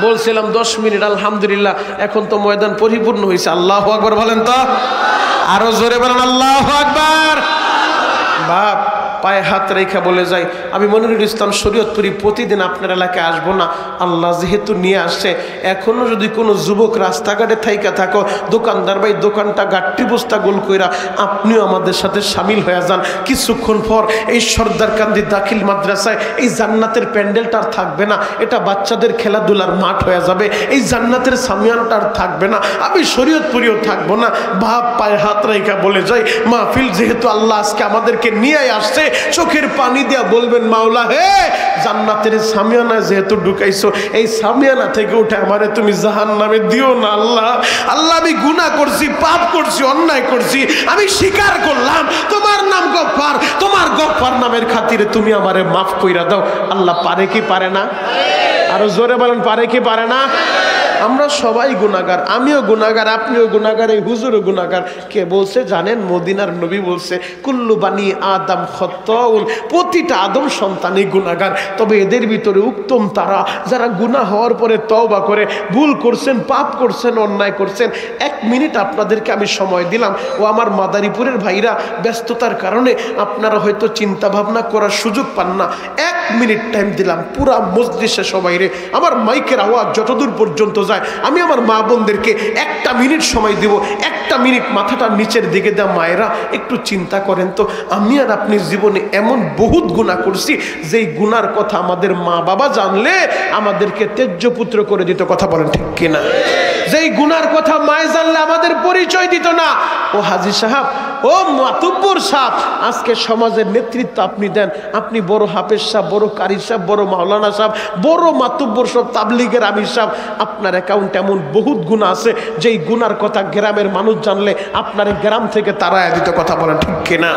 বলছিলাম 10 মিনিট আলহামদুলিল্লাহ এখন তো ময়দান পরিপূর্ণ হয়েছে আল্লাহু আকবার বলেন তো আরো জোরে বলেন আল্লাহু আকবার বাপ পায়ে হাত রেখা বলে যাই আমি মনিরুল ইসলাম শরীয়তপুরি প্রতিদিন আপনার এলাকায় আসবো না আল্লাহ যেহেতু নিয়ে আসছে এখনো যদি কোনো যুবক রাস্তাঘাটে থাইকা থাকো দোকানদার ভাই দোকানটা গাট্টি বস্তা গোল কইরা আপনিও আমাদের সাথে সামিল হয়ে যান কিছুক্ষণ পর এই সর্দারকান্দি দাখিল মাদ্রাসায় এই জান্নাতের প্যান্ডেলটা আর থাকবে না এটা বাচ্চাদের খেলাধুলার মাঠ হয়ে যাবে এই জান্নাতের সামিয়ানাটা আর থাকবে না আমি শরীয়তপুরিও থাকবো না বাপ পায়ে হাত রেখা বলে যাই মাহফিল যেহেতু আল্লাহ আজকে আমাদেরকে নিয়ে আসছে চোখের পানি দিয়া বলবেন মাওলা হে জান্নাতের সামিয়ানা যেহেতু ঢুকাইছো এই সামিয়ানা থেকে উঠে আমারে তুমি জাহান্নামে দিও না আল্লাহ আমি গুনাহ করছি পাপ করছি অন্যায় করছি আমি স্বীকার করলাম তোমার নাম গফফার তোমার গফফার নামের খাতিরে তুমি আমারে মাফ কইরা দাও আল্লাহ পারে কি পারে না আরো জোরে বলেন পারে কি পারে না আমরা সবাই গুনাহগার আমিও গুনাহগার আপনিও গুনাহগার এই হুজুরও গুনাহগার কে বলছে জানেন মদিনার নবী বলছে কুল্লু বানি আদম খাত্তাউন প্রতিটা আদম সন্তানই গুনাহগার তবে এদের ভিতরে উত্তম তারা যারা গুনাহ হওয়ার পরে তওবা করে ভুল করছেন পাপ করছেন অন্যায় করছেন 1 মিনিট আপনাদেরকে আমি সময় দিলাম ও আমার মাদারীপুরের ভাইরা ব্যস্ততার কারণে আপনারা হয়তো চিন্তা ভাবনা করার সুযোগ পান না 1 মিনিট টাইম দিলাম পুরা মজলিসে সবাইরে আমার মাইকের আওয়াজ যতদূর পর্যন্ত আমি আমার মা বোনদেরকে 1 মিনিট সময় দিব 1 মিনিট মাথাটা নিচের দিকে দেওয়া মায়েরা একটু চিন্তা করেন তো আমি আর আপনি জীবনে এমন বহুত গুনাহ করছি যেই গুনার কথা আমাদের মা বাবা জানলে আমাদেরকে তেজ্য পুত্র করে দিত কথা বলেন ঠিক কিনা যেই গুনার কথা মায়ে জানলে আমাদের পরিচয় দিত না ও হাজী সাহেব ও মাতুব্বর সাহেব আজকে সমাজের নেতৃত্ব আপনি দেন আপনি বড় হাফেজ সাহেব বড় কারি সাহেব বড় মাওলানা সাহেব বড় মাতুব্বর সাহেব তাবলীগের আমির সাহেব আপনার অ্যাকাউন্টে এমন বহুত গুনাহ আছে যেই গুনার কথা গ্রামের মানুষ জানলে আপনার গ্রাম থেকে তাড়ায় দিত কথা বলেন ঠিক কিনা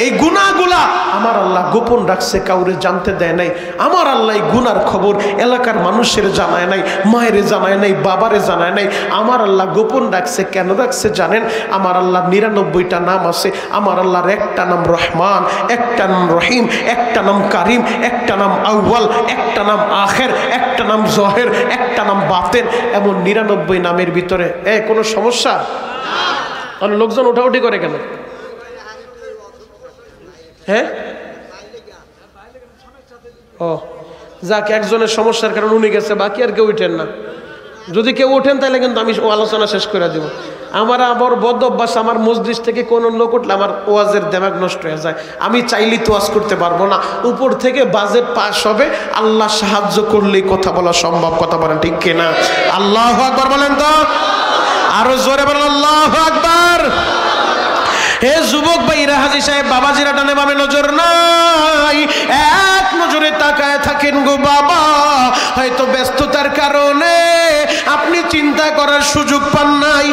এই গুনাহগুলা আমার আল্লাহ গোপন রাখছে কাউরে জানতে দেয় নাই আমার আল্লাহ এই গুনার খবর এলাকার মানুষের জানায় নাই মায়ের জানায় নাই বাবারে জানায় নাই আমার আল্লাহ গোপন রাখছে কেন রাখছে জানেন আমার আল্লাহ ৯৯টা নাম আছে আমার আল্লাহর একটা নাম রহমান একটা নাম রহিম একটা নাম কারিম একটা নাম আউয়াল একটা নাম আখের একটা নাম জহের একটা নাম বাতেন এমন ৯৯ নামের ভিতরে কোনো সমস্যা তাহলে লোকজন ওঠাউঠি করে কেন? হ্যাঁ, ও যাক, একজনের সমস্যার কারণে উনি গেছে, বাকি আর কেউ উঠেন না। যদি কেউ ওঠেন তাহলে কিন্তু আমি আলোচনা শেষ করে দেব। আমার আবার বদ অভ্যাস, আমার মসজিদ থেকে কোন লোক উঠলে আমার ওয়াজের দেমাগ নষ্ট হয়ে যায়। আমি চাইলেই তো ওয়াজ করতে পারবো না, উপর থেকে বাজেট পাস হবে, আল্লাহ সাহায্য করলেই কথা বলা সম্ভব। কথা বলেন ঠিক কিনা? আল্লাহু আকবার বলেন তো, আরো জোরে বলেন আল্লাহু আকবার। হে যুবক ভাইরা, হাজী সাহেব বাবাজিরা ডানে বামে নজর নাই, এক নজরে তাকায় থাকেন গো বাবা। হয়তো ব্যস্ততার কারণে আপনি চিন্তা করার সুযোগ পান নাই।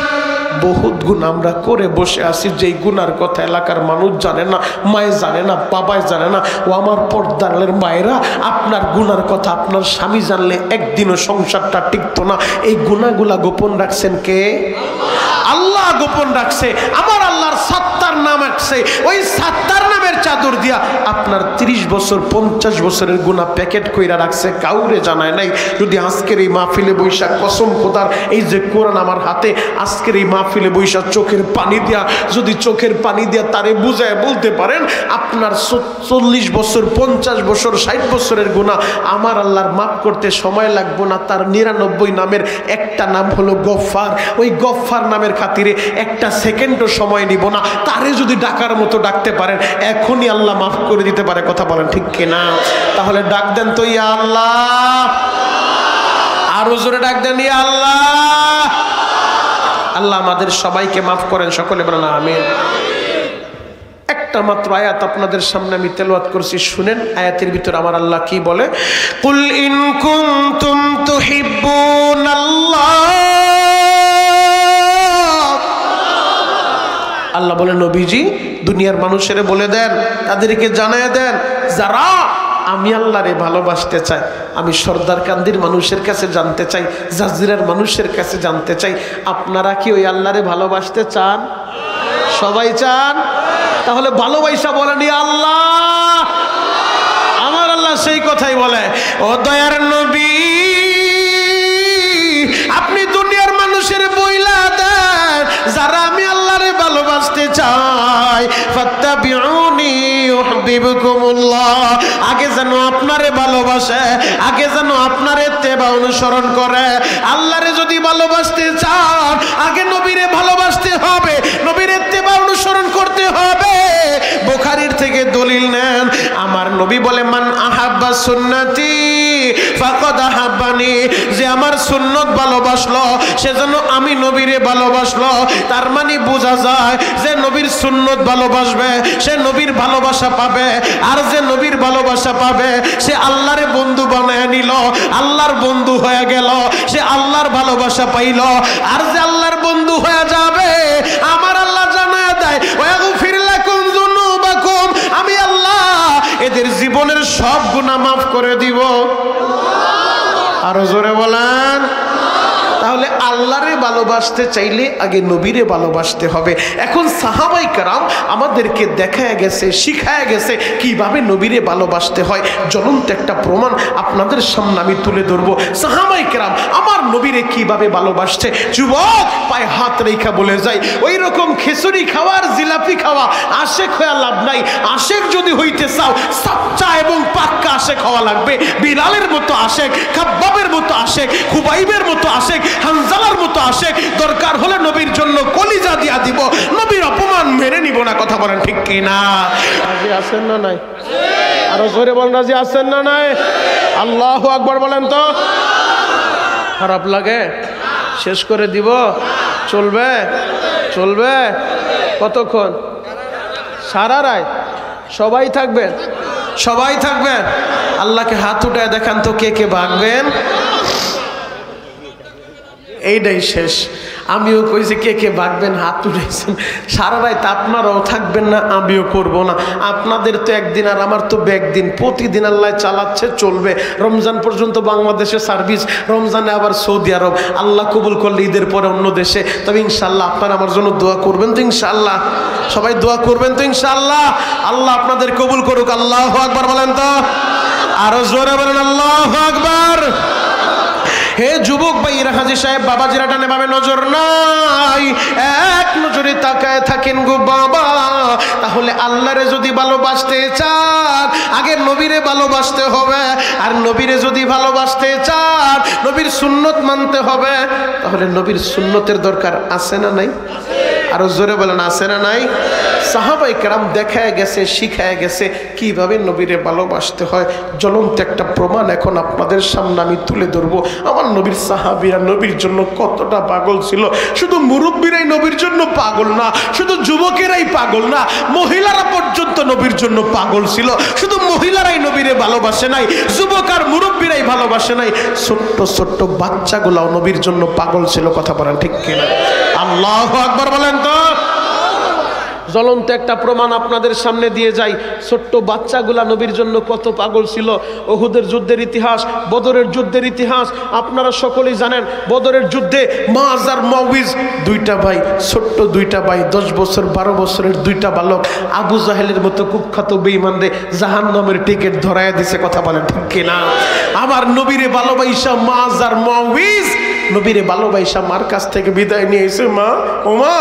বহুত গুণ আমরা করে বসে আছি, যেই গুনার কথা এলাকার মানুষ জানে না, মায়ে জানে না, বাবাই জানে না। ও আমার পর্দারের মায়েরা, আপনার গুনার কথা আপনার স্বামী জানলে একদিনও সংসারটা টিকতো না। এই গুনাহগুলা গোপন রাখছেন কে? আল্লাহ গোপন রাখছে। আমার আল্লাহর সাত্তার নাম আছে, ওই সাত্তার নামের চাদর দিয়া আপনার 30 বছর 50 বছরের গুনাহ প্যাকেট কইরা রাখছে, কাউরে জানায় নাই। যদি আজকের এই মাহফিলে বৈশা কসম খোদার, এই যে কোরআন আমার হাতে, আজকের এই মাহফিলে বৈশা চোখের পানি দিয়া, যদি চোখের পানি দিয়া তারে বুঝায় বলতে পারেন আপনার 40 বছর 50 বছর 60 বছরের গুনাহ আমার আল্লাহর মাফ করতে সময় লাগবে না। তার 99 নামের একটা নাম হলো গফফার। ওই গফফার নামের খাতিরে একটা সেকেন্ডও সময় নিব না। তারে যদি ডাকার মতো ডাকতে পারেন, এখনই আল্লাহ মাফ করে দিতে পারে। কথা বলেন ঠিক কিনা? তাহলে ডাক দেন তো, ইয়া আল্লাহ। আরো জোরে ডাক দেন, ইয়া আল্লাহ। আল্লাহ আমাদের সবাইকে মাফ করেন, সকলে বলেন আমিন। একটা মাত্র আয়াত আপনাদের সামনে আমি তেলাওয়াত করছি, শুনেন। আয়াতের ভিতর আমার আল্লাহ কি বলে? কুল ইন কুনতুম তুহিব্বুনাল্লাহ। আল্লাহ বলে, নবীজি দুনিয়ার মানুষের বলে দেন, তাদেরকে জানায় দেন, যারা আমি আল্লাহরে ভালোবাসতে চাই, আমি সর্দার কান্দির মানুষের কাছে জানতে চাই, জাজিরার মানুষের কাছে জানতে চাই, আপনারা কি ওই আল্লাহরে ভালোবাসতে চান? সবাই চান? তাহলে ভালোবাসা বলেন, ইয়া আল্লাহ। আমার আল্লাহ সেই কথাই বলে, ও দয়ার নবী, আপনি দুনিয়ার মানুষের বইলা দেন, যারা আমি আল্লাহরে ভালোবাসতে চাই, ফাত্তাবিউনি ইউহিব্বুকুমুল্লাহ, আগে যেন আপনারে ভালোবাসে, আগে যেন আপনারে ইত্তেবা অনুসরণ করে। আল্লাহরে যদি ভালোবাসতে চান, আগে নবীরে ভালোবাসতে হবে, নবীর ইত্তেবা অনুসরণ করতে হবে। বুখারীর থেকে দলিল নেন, আমার নবী বলে, মান আহাব্বা সুন্নতি ফাকাদ আহাব্বানি, যে আমার সুন্নত ভালোবাসলো সেজন্য আমি নবীরে ভালোবাসলো। তার মানে বোঝা যায় যে নবীর সুন্নত ভালোবাসবে সে নবীর ভালোবাসা পাবে, আর যে নবীর ভালোবাসা পাবে সে আল্লাহরে বন্ধু বানায় নিল, আল্লাহর বন্ধু হয়ে গেল, সে আল্লাহর ভালোবাসা পাইল। আর যে আল্লাহর বন্ধু হয়ে যাবে, আমার আল্লাহ জানায় দেয়, ওয়াগফির লাকুম যুনুবাকুম, আমি আল্লাহ এদের জীবনের সব গুনাহ মাফ করে দিব। আরো জোরে বলেন। তাহলে আল্লাহরে ভালোবাসতে চাইলে আগে নবীরে ভালোবাসতে হবে। এখন সাহাবাই কেরাম আমাদেরকে দেখায় গেছে, শিখায় গেছে কিভাবে নবীরে ভালোবাসতে হয়। জ্বলন্ত একটা প্রমাণ আপনাদের সামনে আমি তুলে ধরবো। সাহাবাই কেরাম আমার নবীরে কিভাবে ভালোবাসছে। যুবক পায়ে হাত রেখা বলে যায়, ওই রকম খিচুড়ি খাওয়ার জিলাপি খাওয়া আশেক হয়ে লাভ নাই। আশেক যদি হইতে চাও, সাচ্চা এবং পাক্কা আশেক হওয়া লাগবে। বিলালের মতো আশেক, খাব্বাবের মতো আশেক, খুবাইবের মতো আশেক, হানজালার মতো আশেক। দরকার হলে নবীর জন্য কলিজা দিয়া দিব, নবীর অপমান মেনে নিব না। কথা বলেন ঠিক কিনা? রাজি আছেন না নাই? আরো জোরে বলেন, রাজি আছেন না নাই? আল্লাহু আকবার বলেন তো। খারাপ লাগে? শেষ করে দিব? চলবে? চলবে? কতক্ষণ? সারা রাত? সবাই থাকবেন? সবাই থাকবেন? আল্লাহকে হাত উঠায় দেখান তো কে কে ভাগবেন। এইটাই শেষ। আমিও কইছি কে কে ভাগবেন, হাত উঠেছেন। সারা রাত আপনারাও থাকবেন না, আমিও করব না। আপনাদের তো একদিন আর আমার তো একদিন, প্রতিদিন আল্লাহ চালাচ্ছে, চলবে। রমজান পর্যন্ত বাংলাদেশে সার্ভিস, রমজানে আবার সৌদি আরব, আল্লাহ কবুল করলে ঈদের পরে অন্য দেশে। তবে ইনশাল্লাহ আপনারা আমার জন্য দোয়া করবেন তো? ইনশাল্লাহ সবাই দোয়া করবেন তো? ইনশাল্লাহ আল্লাহ আপনাদের কবুল করুক। আল্লাহু আকবার বলেন তো। আরো জোরে বলেন আল্লাহু আকবার। হে যুবক ভাইরা, হাজী সাহেব বাবাজিরা ডানে বামে নজর নাই, এক নজরে তাকায় থাকেন গো বাবা। তাহলে আল্লাহরে যদি ভালোবাসতে চান আগে নবীরে ভালোবাসতে হবে, আর নবীরে যদি ভালোবাসতে চান নবীর সুন্নত মানতে হবে। তাহলে নবীর সুন্নতের দরকার আছে না নাই? আরো জোরে বলেন, আছে না নাই? সাহাবায়ে কেরাম দেখায় গেছে, শিখায় গেছে কিভাবে নবীরে ভালোবাসতে হয়। জ্বলন্ত একটা প্রমাণ এখন আপনাদের সামনে আমি তুলে ধরবো। আমার নবীর সাহাবীরা নবীর জন্য কতটা পাগল ছিল। শুধু মুরব্বীরাই নবীর জন্য পাগল না, শুধু যুবকেরাই পাগল না, মহিলারা পর্যন্ত নবীর জন্য পাগল ছিল। শুধু মহিলারাই নবীরে ভালোবাসে নাই, যুবক আর মুরব্বীরাই ভালোবাসে নাই, ছোট্ট ছোট্ট বাচ্চাগুলাও নবীর জন্য পাগল ছিল। কথা বলেন ঠিক কিনা? আল্লাহু আকবার বলেন তো। জ্বলন্ত একটা প্রমাণ আপনাদের সামনে দিয়ে যাই। ছোট্ট বাচ্চাগুলা নবীর জন্য কত পাগল ছিল। উহুদের যুদ্ধের ইতিহাস, বদরের যুদ্ধের ইতিহাস আপনারা সকলেই জানেন। বদরের যুদ্ধে মাজ আর মুআউইজ দুইটা ভাই, ছোট্ট দুইটা ভাই, 10 বছর 12 বছরের দুইটা বালক আবু জাহেলের মতো কুখ্যাত বেঈমানদের জাহান্নামের টিকিট ধরায়া দিছে। কথা বলেন ঠিক কিনা? আমার নবীরে ভালোবাসা মাজ আর মুআউইজ নবীরে ভালোবাসা মার কাছ থেকে বিদায় নিয়ে এসে, মা ও মা,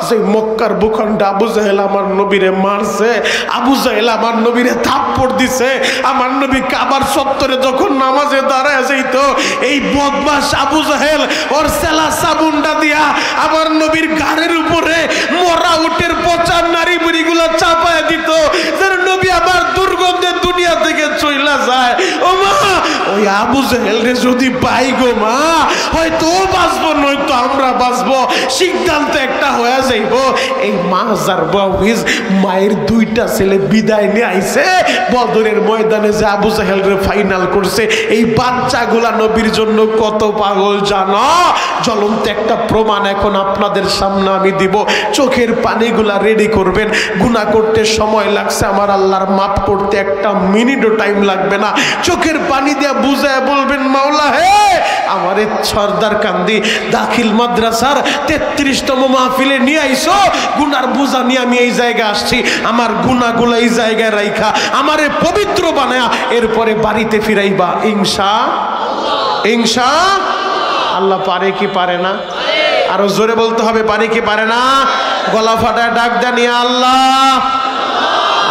যে মক্কার ভূখণ্ডে আবু জাহেল আমার নবীরে মারছে, আবু জাহেল আমার নবীরে থাপ্পড় দিছে, আমার নবী কাবার চত্বরে যখন নামাজে দাঁড়ায় যেত এই বদমাশ আবু জাহেল ওর সেলা সাবুনটা দিয়া আমার নবীর গাড়ির উপরে মরা উটের পচা নারী বুড়িগুলো চাপায় দিত, যেন নবী আমার দুর্গন্ধে দুনিয়া থেকে চইলা যায়। ও মা, ওই আবু জাহেল রে যদি পাই গো মা, হয়তো ও বাঁচবো নয়তো আমরা বাঁচবো, সিদ্ধান্ত একটা হয়ে যাইব। এই মাজার মুআউইজ মায়ের দুইটা ছেলে বিদায় নিয়ে আইছে বদরের ময়দানে, যে আবু জাহেল রে ফাইনাল করছে। এই বাচ্চাগুলা নবীর জন্য কত পাগল জানো? জ্বলন্ত একটা প্রমাণ এখন আপনাদের সামনে আমি দিব। চোখের পানিগুলা রেডি করবেন। গুনাহ করতে সময় লাগছে, আমার আল্লাহর মাফ করতে একটা মিনিটও টাইম লাগবে না। চোখের পানি দিয়ে বুঝায় বলবেন, মাওলা হে, আমারে সরদার কান্দি দাখিল মাদ্রাসার 33তম মাহফিলে নিয়ে আইসো, গুনার বোঝা নিয়ে আমি এই জায়গায় আসছি, আমার গুনাহগুলো এই জায়গায় রাইখা আমারে পবিত্র বানায়া এরপরে বাড়িতে ফিরাইবা ইনশাআল্লাহ। ইনশাআল্লাহ। পারে কি পারে না? আরো জোরে বলতে হবে, পারে কি পারে না? গলা ফাটায় ডাক দেন ইয়া আল্লাহ।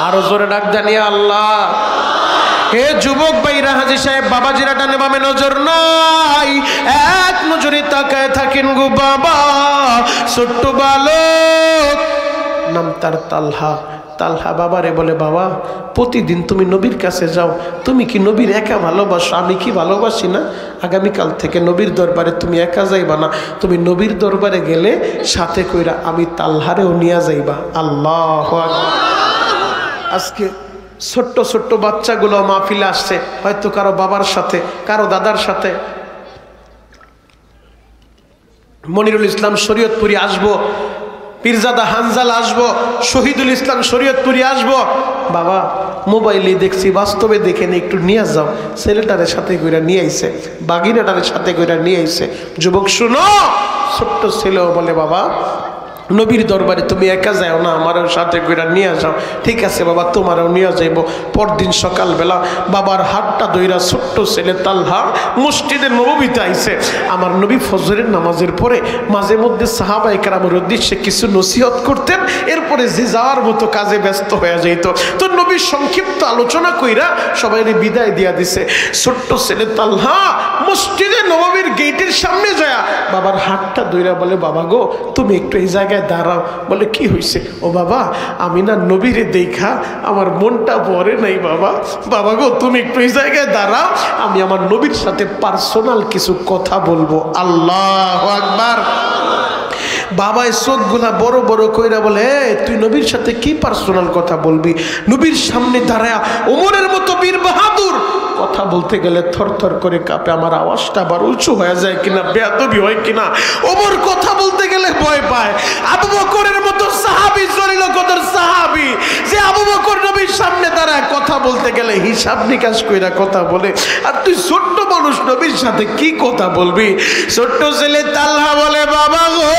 আরো জোরে ডাক দেন ইয়া আল্লাহ। হে যুবক ভাইরা, হাজী সাহেব বাবাজিরা ডানে বামে নজর নাই, এক নজরে তাকায় থাকেন গো বাবা। ছোট্ট বালক, নাম তার তালহা। তালহা বাবারে বলে, বাবা প্রতিদিন তুমি নবীর কাছে যাও, তুমি কি নবীর একা ভালোবাসো? আমি কি ভালোবাসি না? আগামীকাল থেকে নবীর দরবারে তুমি একা যাইবা না, তুমি নবীর দরবারে গেলে সাথে কইরা আমি তালহারেও নিয়ে যাইবা। আল্লাহু আকবার। আজকে ছোট্ট ছোট্ট বাচ্চাগুলো মাহফিলে আসছে, হয়তো কারো বাবার সাথে, কারো দাদার সাথে। মনিরুল ইসলাম শরীয়তপুরি আসবো, পীরজাদা হানজালা আসবো, শহীদুল ইসলাম শরীয়তপুরি আসবো। বাবা মোবাইলে দেখছি, বাস্তবে দেখে একটু নিয়ে যাও। ছেলেটারের সাথে কইরা নিয়ে আইছে, বাগিনাটারের সাথে কইরা নিয়ে আইছে। যুবক শুনো, ছোট্ট ছেলেও বলে, বাবা নবীর দরবারে তুমি একা যাও না, আমারও সাথে করে নিয়ে যাও। ঠিক আছে বাবা, তোমারও নিয়ে যাইব। পরদিন সকালবেলা বাবার হাতটা ধইরা ছোট্ট ছেলে তালহা মসজিদে নববীতে আইছে। আমার নবী ফজরের নামাজের পরে মাঝে মধ্যে সাহাবায়ে কেরামের উদ্দেশ্যে কিছু নসিহত করতেন, এরপরে যে যাওয়ার মতো কাজে ব্যস্ত হয়ে যেত। তো নবী সংক্ষিপ্ত আলোচনা কইরা সবাইকে বিদায় দিয়া দিছে। ছোট্ট ছেলে তালহা মসজিদে নববীর গেটের সামনে যায় বাবার হাতটা ধইরা বলে, বাবা গো তুমি একটু এই জায়গায় দাঁড়াও। বলে কি হয়েছে? ও বাবা, আমি না নবীরে দেখা আমার মনটা ভরে নাই বাবা। বাবা গো তুমি একটু এই জায়গায় দাঁড়াও, আমি আমার নবীর সাথে পার্সোনাল কিছু কথা বলবো। আল্লাহু আকবার। বাবা চোখগুলা বড় বড় কইরা বলে, তুই নবীর সাথে কি পার্সোনাল কথা বলবি? নবীর সামনে দাঁড়ায়া ওমরের মতো বীর বাহাদুর কথা বলতে গেলে থরথর করে কাঁপে, আমার আওয়াজটা আবার উঁচু হয়ে যায় কিনা, বেয়াদবি হয় কিনা। ওমর কথা বলতে গেলে ভয় পায়। আবু বকরের মতো সাহাবী, জলিল কদর সাহাবী, যে আবু বকর নবীর সামনে দাঁড়ায় কথা বলতে গেলে হিসাব নিকাশ কইরা কথা বলে, আর তুই ছোট্ট মানুষ নবীর সাথে কি কথা বলবি? ছোট্ট ছেলে তালহা বলে, বাবা গো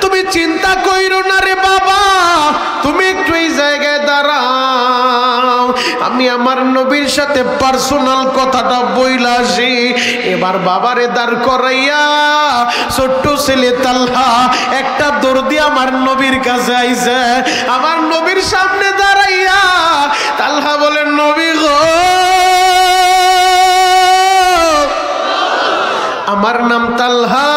তুমি চিন্তা কইরো না রে বাবা, তুমি একটু এই জায়গায় দাঁড়াও, আমি আমার নবীর সাথে পার্সোনাল কথাটা বইলা আসি। এবার বাবারে দাঁড় করাইয়া ছোট্ট ছেলে তালহা একটা দৌড় দিয়ে আমার নবীর কাছে আইছে। আমার নবীর সামনে দাঁড়াইয়া তালহা বলেন, নবী গো, আমার নাম তালহা।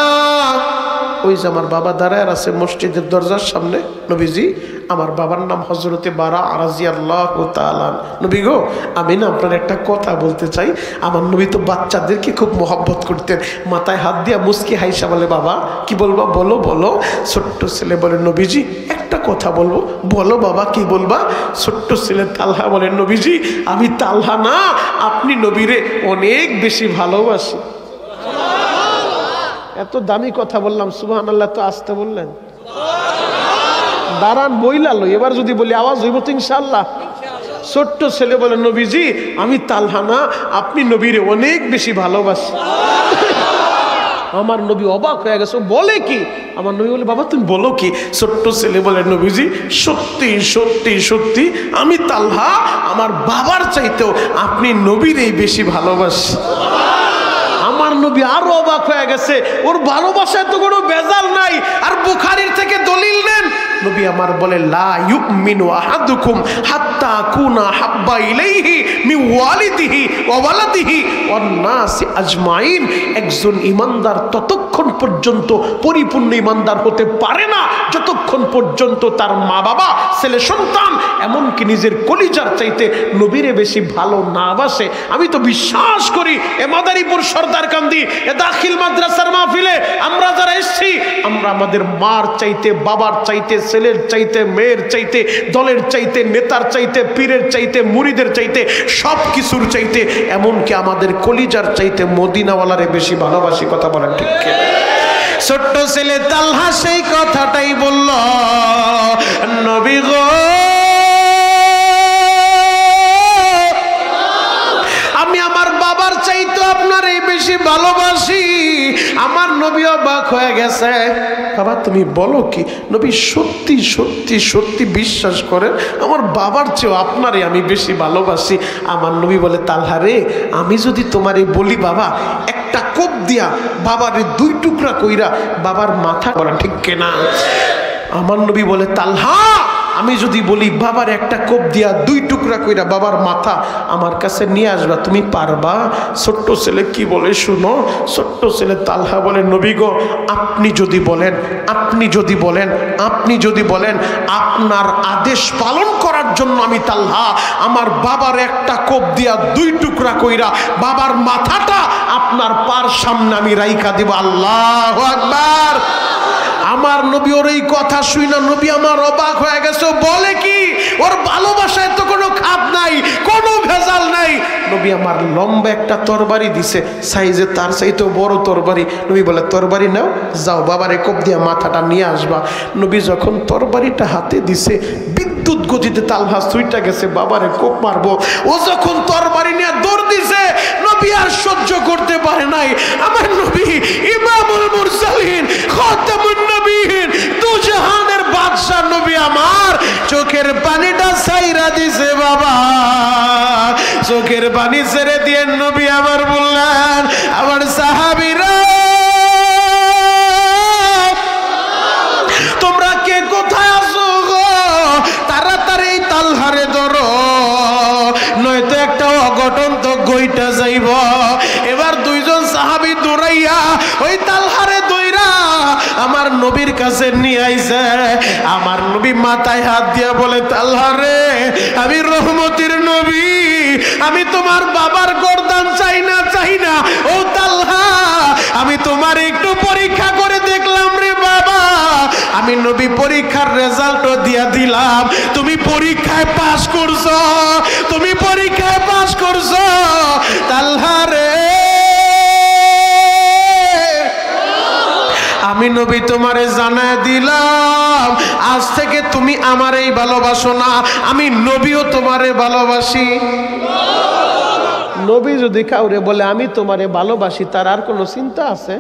ওই যে আমার বাবা দাঁড়ায় আছে মসজিদের দরজার সামনে। নবীজি, আমার বাবার নাম হযরতে বারা রাদিয়াল্লাহু তাআলা। নবী গো, আমি না আপনার একটা কথা বলতে চাই। আমার নবী তো বাচ্চাদেরকে খুব মহব্বত করতেন। মাথায় হাত দিয়া মুস্কি হাইসা বলে, বাবা কি বলবা, বলো বলো। ছোট্ট ছেলে বলে, নবীজি একটা কথা বলবো। বলো বাবা, কি বলবা? ছোট্ট ছেলে তালহা বলে, নবীজি আমি তালহা না, আপনি নবীরে অনেক বেশি ভালোবাসি। এত দামি কথা বললাম, সুবহানাল্লাহ তো আসতে বললেন। দাঁড়ান বইলালো, এবার যদি বলি আওয়াজ হইব তো ইনশাআল্লাহ। ছোট্ট ছেলে বলে, নবীজি আমি তালহা না, আপনি নবীরে অনেক বেশি ভালোবাসি। আমার নবী অবাক হয়ে গেছে, বলে কি? আমার নবী বলে, বাবা তুমি বলো কি? ছোট্ট ছেলে বলে, নবীজি সত্যি সত্যি সত্যি আমি তালহা আমার বাবার চাইতেও আপনি নবীরেই বেশি ভালোবাসি। আমার নবী আরো অবাক হয়ে গেছে, ওর ভালোবাসায় তো কোনো ভেজাল নাই। আর বুখারীর থেকে দলিল নেন, নবী আমার বলে, লা ইউমিনু আহাদুকুম হাত্তা কুনা হাব্বা ইলাইহি মিন ওয়ালিদিহি ওয়া ওয়ালাদিহি ওয়ান নাসি আজমাইন। একজন ঈমানদার ততক্ষণ পর্যন্ত পরিপূর্ণ ঈমানদার হতে পারে না যতক্ষণ পর্যন্ত তার মা বাবা, ছেলে সন্তান, এমনকি নিজের কলিজার চাইতে নবীরে বেশি ভালো না বাসে। আমি তো বিশ্বাস করি এ মাদারীপুর সরদারকান্দি এ দাখিল মাদ্রাসার মাহফিলে আমরা যারা এসেছি, আমরা আমাদের মার চাইতে, বাবার চাইতে, ছেলের চাইতে, মেয়ের চাইতে, দলের চাইতে, নেতার চাইতে, পীরের চাইতে, মুরিদের চাইতে, সব কিছুর চাইতে, এমনকি আমাদের কলিজার চাইতে মদিনাওয়ালারে বেশি ভালোবাসি। কথা বলেন ঠিক কি? ছোট্ট ছেলে তালহা সেই কথাটাই বলল, নবী গো, আমি আমার বাবার চাইতে আপনার এই বেশি ভালোবাসি। আমার নবী অবাক হয়ে গেছে, বাবা তুমি বলো কি? নবী সত্যি সত্যি সত্যি বিশ্বাস করেন, আমার বাবার চেয়েও আপনারে আমি বেশি ভালোবাসি। আমার নবী বলে, তালহা রে, আমি যদি তোমারে বলি বাবা একটা কোপ দিয়া বাবারে দুই টুকরা কইরা বাবার মাথা করা, ঠিক কিনা? আমার নবী বলে, তালহা আমি যদি বলি বাবার একটা কোপ দিয়া দুই টুকরা কইরা বাবার মাথা আমার কাছে নিয়ে আসবা, তুমি পারবা? ছোট্ট ছেলে কি বলে শুনো। ছোট্ট ছেলে তালহা বলে, নবী গো, আপনি যদি বলেন, আপনি যদি বলেন, আপনি যদি বলেন, আপনার আদেশ পালন করার জন্য আমি তালহা আমার বাবার একটা কোপ দিয়া দুই টুকরা কইরা বাবার মাথাটা আপনার পার সামনে আমি রাইখা দিব। আল্লাহু আকবার। আমার নবী ওর এই কথা শুই না, নবী আমার অবাক হয়ে গেছে। বলে কি? ওর ভালোবাসায় তো কোনো খাপ নাই, কোনো ভেজাল নাই। নবী আমার লম্বা একটা তরবারি দিছে, সাইজে তার চাইতে বড় তরবারি। নবী বলে, তরবারি নাও, যাও বাবারে কোপ দিয়া মাথাটা নিয়ে আসবা। নবী যখন তরবারিটা হাতে দিছে, বিদ্যুৎ গতিতে তালহা ছুইটা গেছে বাবারে কোপ মারবো। ও যখন তরবারি নিয়ে দৌড় দিছে, নবী আর সহ্য করতে পারে নাই। আমার নবী ইমামুল মুরসালিন, খাতামুন নবীন, দুজাহানের বাদশা নবী আমার চোখের পানিটা ছাইরা দিছে বাবা। চোখের পানি ছেড়ে দিয়ে নবী আমার বললেন, আমার সাহাবীরা তোমরা কে কোথায় আছো গো? তাড়াতাড়ি তালহারে ধরো, নয়তো একটা অঘটন তো গইটা যাইব। এবার দুইজন সাহাবী দৌড়াইয়া ওই তালহারে দইরা আমার নবীর কাছে নিয়ে আইছে। আমার নবী মাথায় হাত দিয়া বলে, তালহা রে, আমি রহমতের নবী, আমি তোমার বাবার গর্দান চাই না, চাই না। ও তালহা, আমি তোমার একটু পরীক্ষা করে দেখলাম রে বাবা। আমি নবী পরীক্ষার রেজাল্টও দিয়া দিলাম, তুমি পরীক্ষায় পাস করছো, তুমি পরীক্ষায় পাস করছো। তালহা রে, আমি নবী তোমারে জানায় দিলাম, আজ থেকে তুমি আমারই ভালোবাসো না, আমি নবীও তোমারে ভালোবাসি। নবী যদি কাউরে বলে আমি তোমারে ভালোবাসি, তার আর কোনো চিন্তা আছে?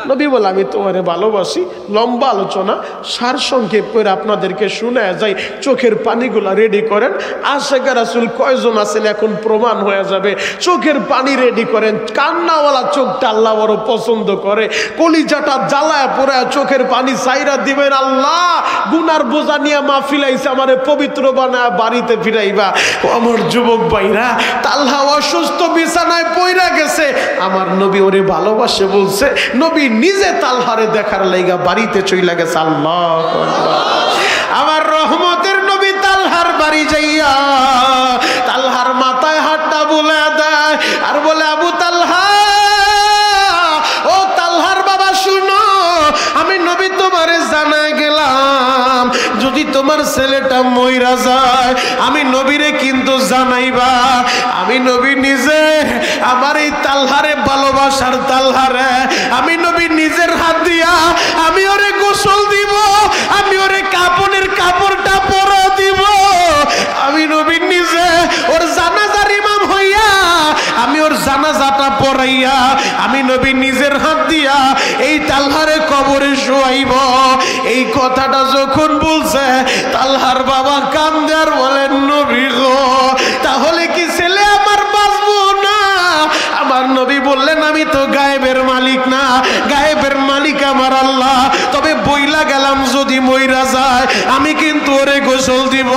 নবী বলে আমি তোমারে ভালোবাসি। লম্বা আলোচনা সার সংক্ষেপ করে আপনাদেরকে শোনা যায়। চোখের পানিগুলা রেডি করেন। আশেক রাসূল কয়জন আছেন এখন প্রমাণ হয়ে যাবে। চোখের পানি রেডি করেন। কান্নাওয়ালা চোখটা আল্লাহ বড় পছন্দ করে। কলিজাটা জ্বালায় পড়ে চোখের পানি চাইরা দিবেন, আল্লাহ গুনার বোঝা নিয়ে মাহফিল আইছে, আমারে পবিত্র বানায় বাড়িতে ফিরাইবা। ও আমার যুবক ভাইরা, তালহা অসুস্থ বিছানায় পইরা গেছে, আমার নবী ওরে ভালোবাসে বলছে। নবী নিজে তালহারে দেখার লাইগা বাড়িতে চইলা গেছে। আল্লাহু আকবার। আমার রহমতের নবী তালহার বাড়ি যাইয়া তালহার মাথায় হাতটা বুলা দেয় আর বলে, আবু তালহা, ও তালহার বাবা শুনো, আমি নবী তোমারে জানাই গেলাম, যদি তোমার ছেলেটা মইরা যায় আমি নবীরে কিন্তু জানাইবা। আমি নবী নিজে আমার এই তালহারে ভালোবাসার তালহারে আমি নবী নিজের হাত দিয়া আমি ওরে গোসল দিব, আমি ওরে কাপড়ের কাপড়টা পরা দিব, আমি নবী নিজে ওর জানাজার ইমাম হইয়া আমি ওর জানাজাটা পড়াইয়া আমি নবী নিজের হাত দিয়া এই তালহারে কবরে শোয়াইব। এই কথাটা যখন বলছে তালহার বাবা কান্দে আর বলেন, নবী গো, তাহলে কি ছেলে আমার বাঁচবো না? আমার নবী বললেন, আমি তো গায়েবের মালিক না, গায়েবের মালিক আমার আল্লাহ, তবে বইলা গেলাম যদি মইরা যায় আমি কিন্তু ওরে গোসল দিব।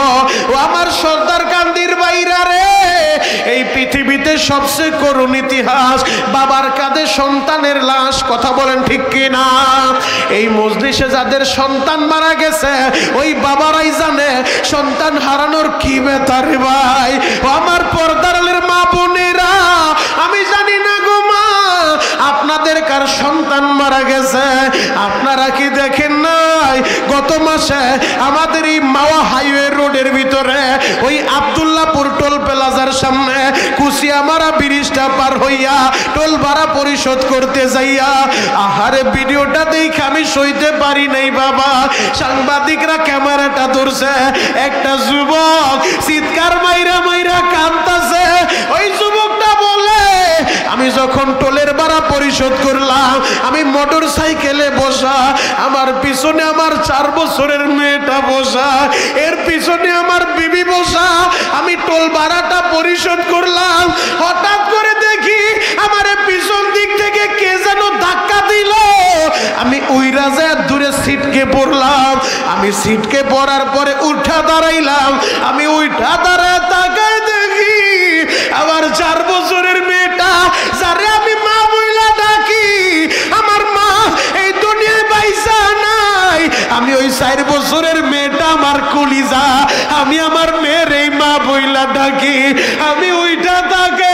ও আমার সর্দার কান্দির বাইরা রে, এই পৃথিবীতে সবচেয়ে করুণ ইতিহাস, বাবার কাঁধে সন্তানের লাশ। কথা বলেন ঠিক কিনা? এই মজলিসে যাদের সন্তান মারা গেছে ওই বাবারাই জানে সন্তান হারানোর কি ব্যথা রে ভাই। ও আমার পর্দারের মা বোনেরা, আমি জানি না গো মা, আপনাদের কার সন্তান মারা গেছে আপনারা কি দেখেন নাই? গত মাসে আমাদের এই মাওয়া হাইওয়ে রোডের ভিতরে ওই আব্দুল্লাহপুর টোল প্লাজার সামনে কুশিয়ামারা ব্রিজটা পার হইয়া টোল ভাড়া পরিশোধ করতে যাইয়া আহারে ভিডিওটা দেখে আমি সইতে পারি নাই বাবা। সাংবাদিকরা ক্যামেরাটা ধরছে, একটা যুবক চিৎকার মাইরা মাইরা কাঁদতাছে। ওই যুবকটা বলে, আমি যখন টোলের ভাড়া পরিশোধ করলাম আমি মোটর সাইকেলে বসা, আমার পিছনে আমার 4 বছরের মেয়েটা বসা, এর পিছনে আমার বিবি বসা, আমি টোল ভাড়াটা পরিশোধ করলাম। হঠাৎ করে দেখি আমার পিছন দিক থেকে কে যেন ধাক্কা দিল, আমি উইরা যায় দূরে সিটকে পড়লাম। আমি সিটকে পড়ার পরে উঠা দাঁড়াইলাম, আমি উঠা দাঁড়ায় তাকায় দেখি আমার 4 বছরের মেয়েটা, যারে আমি মা বইলা ডাকি, আমার মা এই দুনিয়ায় বাইসা নাই। আমি ওই 4 বছরের মেয়েটা আমার কলিজা, আমি আমার মেয়ের এই মা বইলা ডাকি। আমি ওইটা তাকে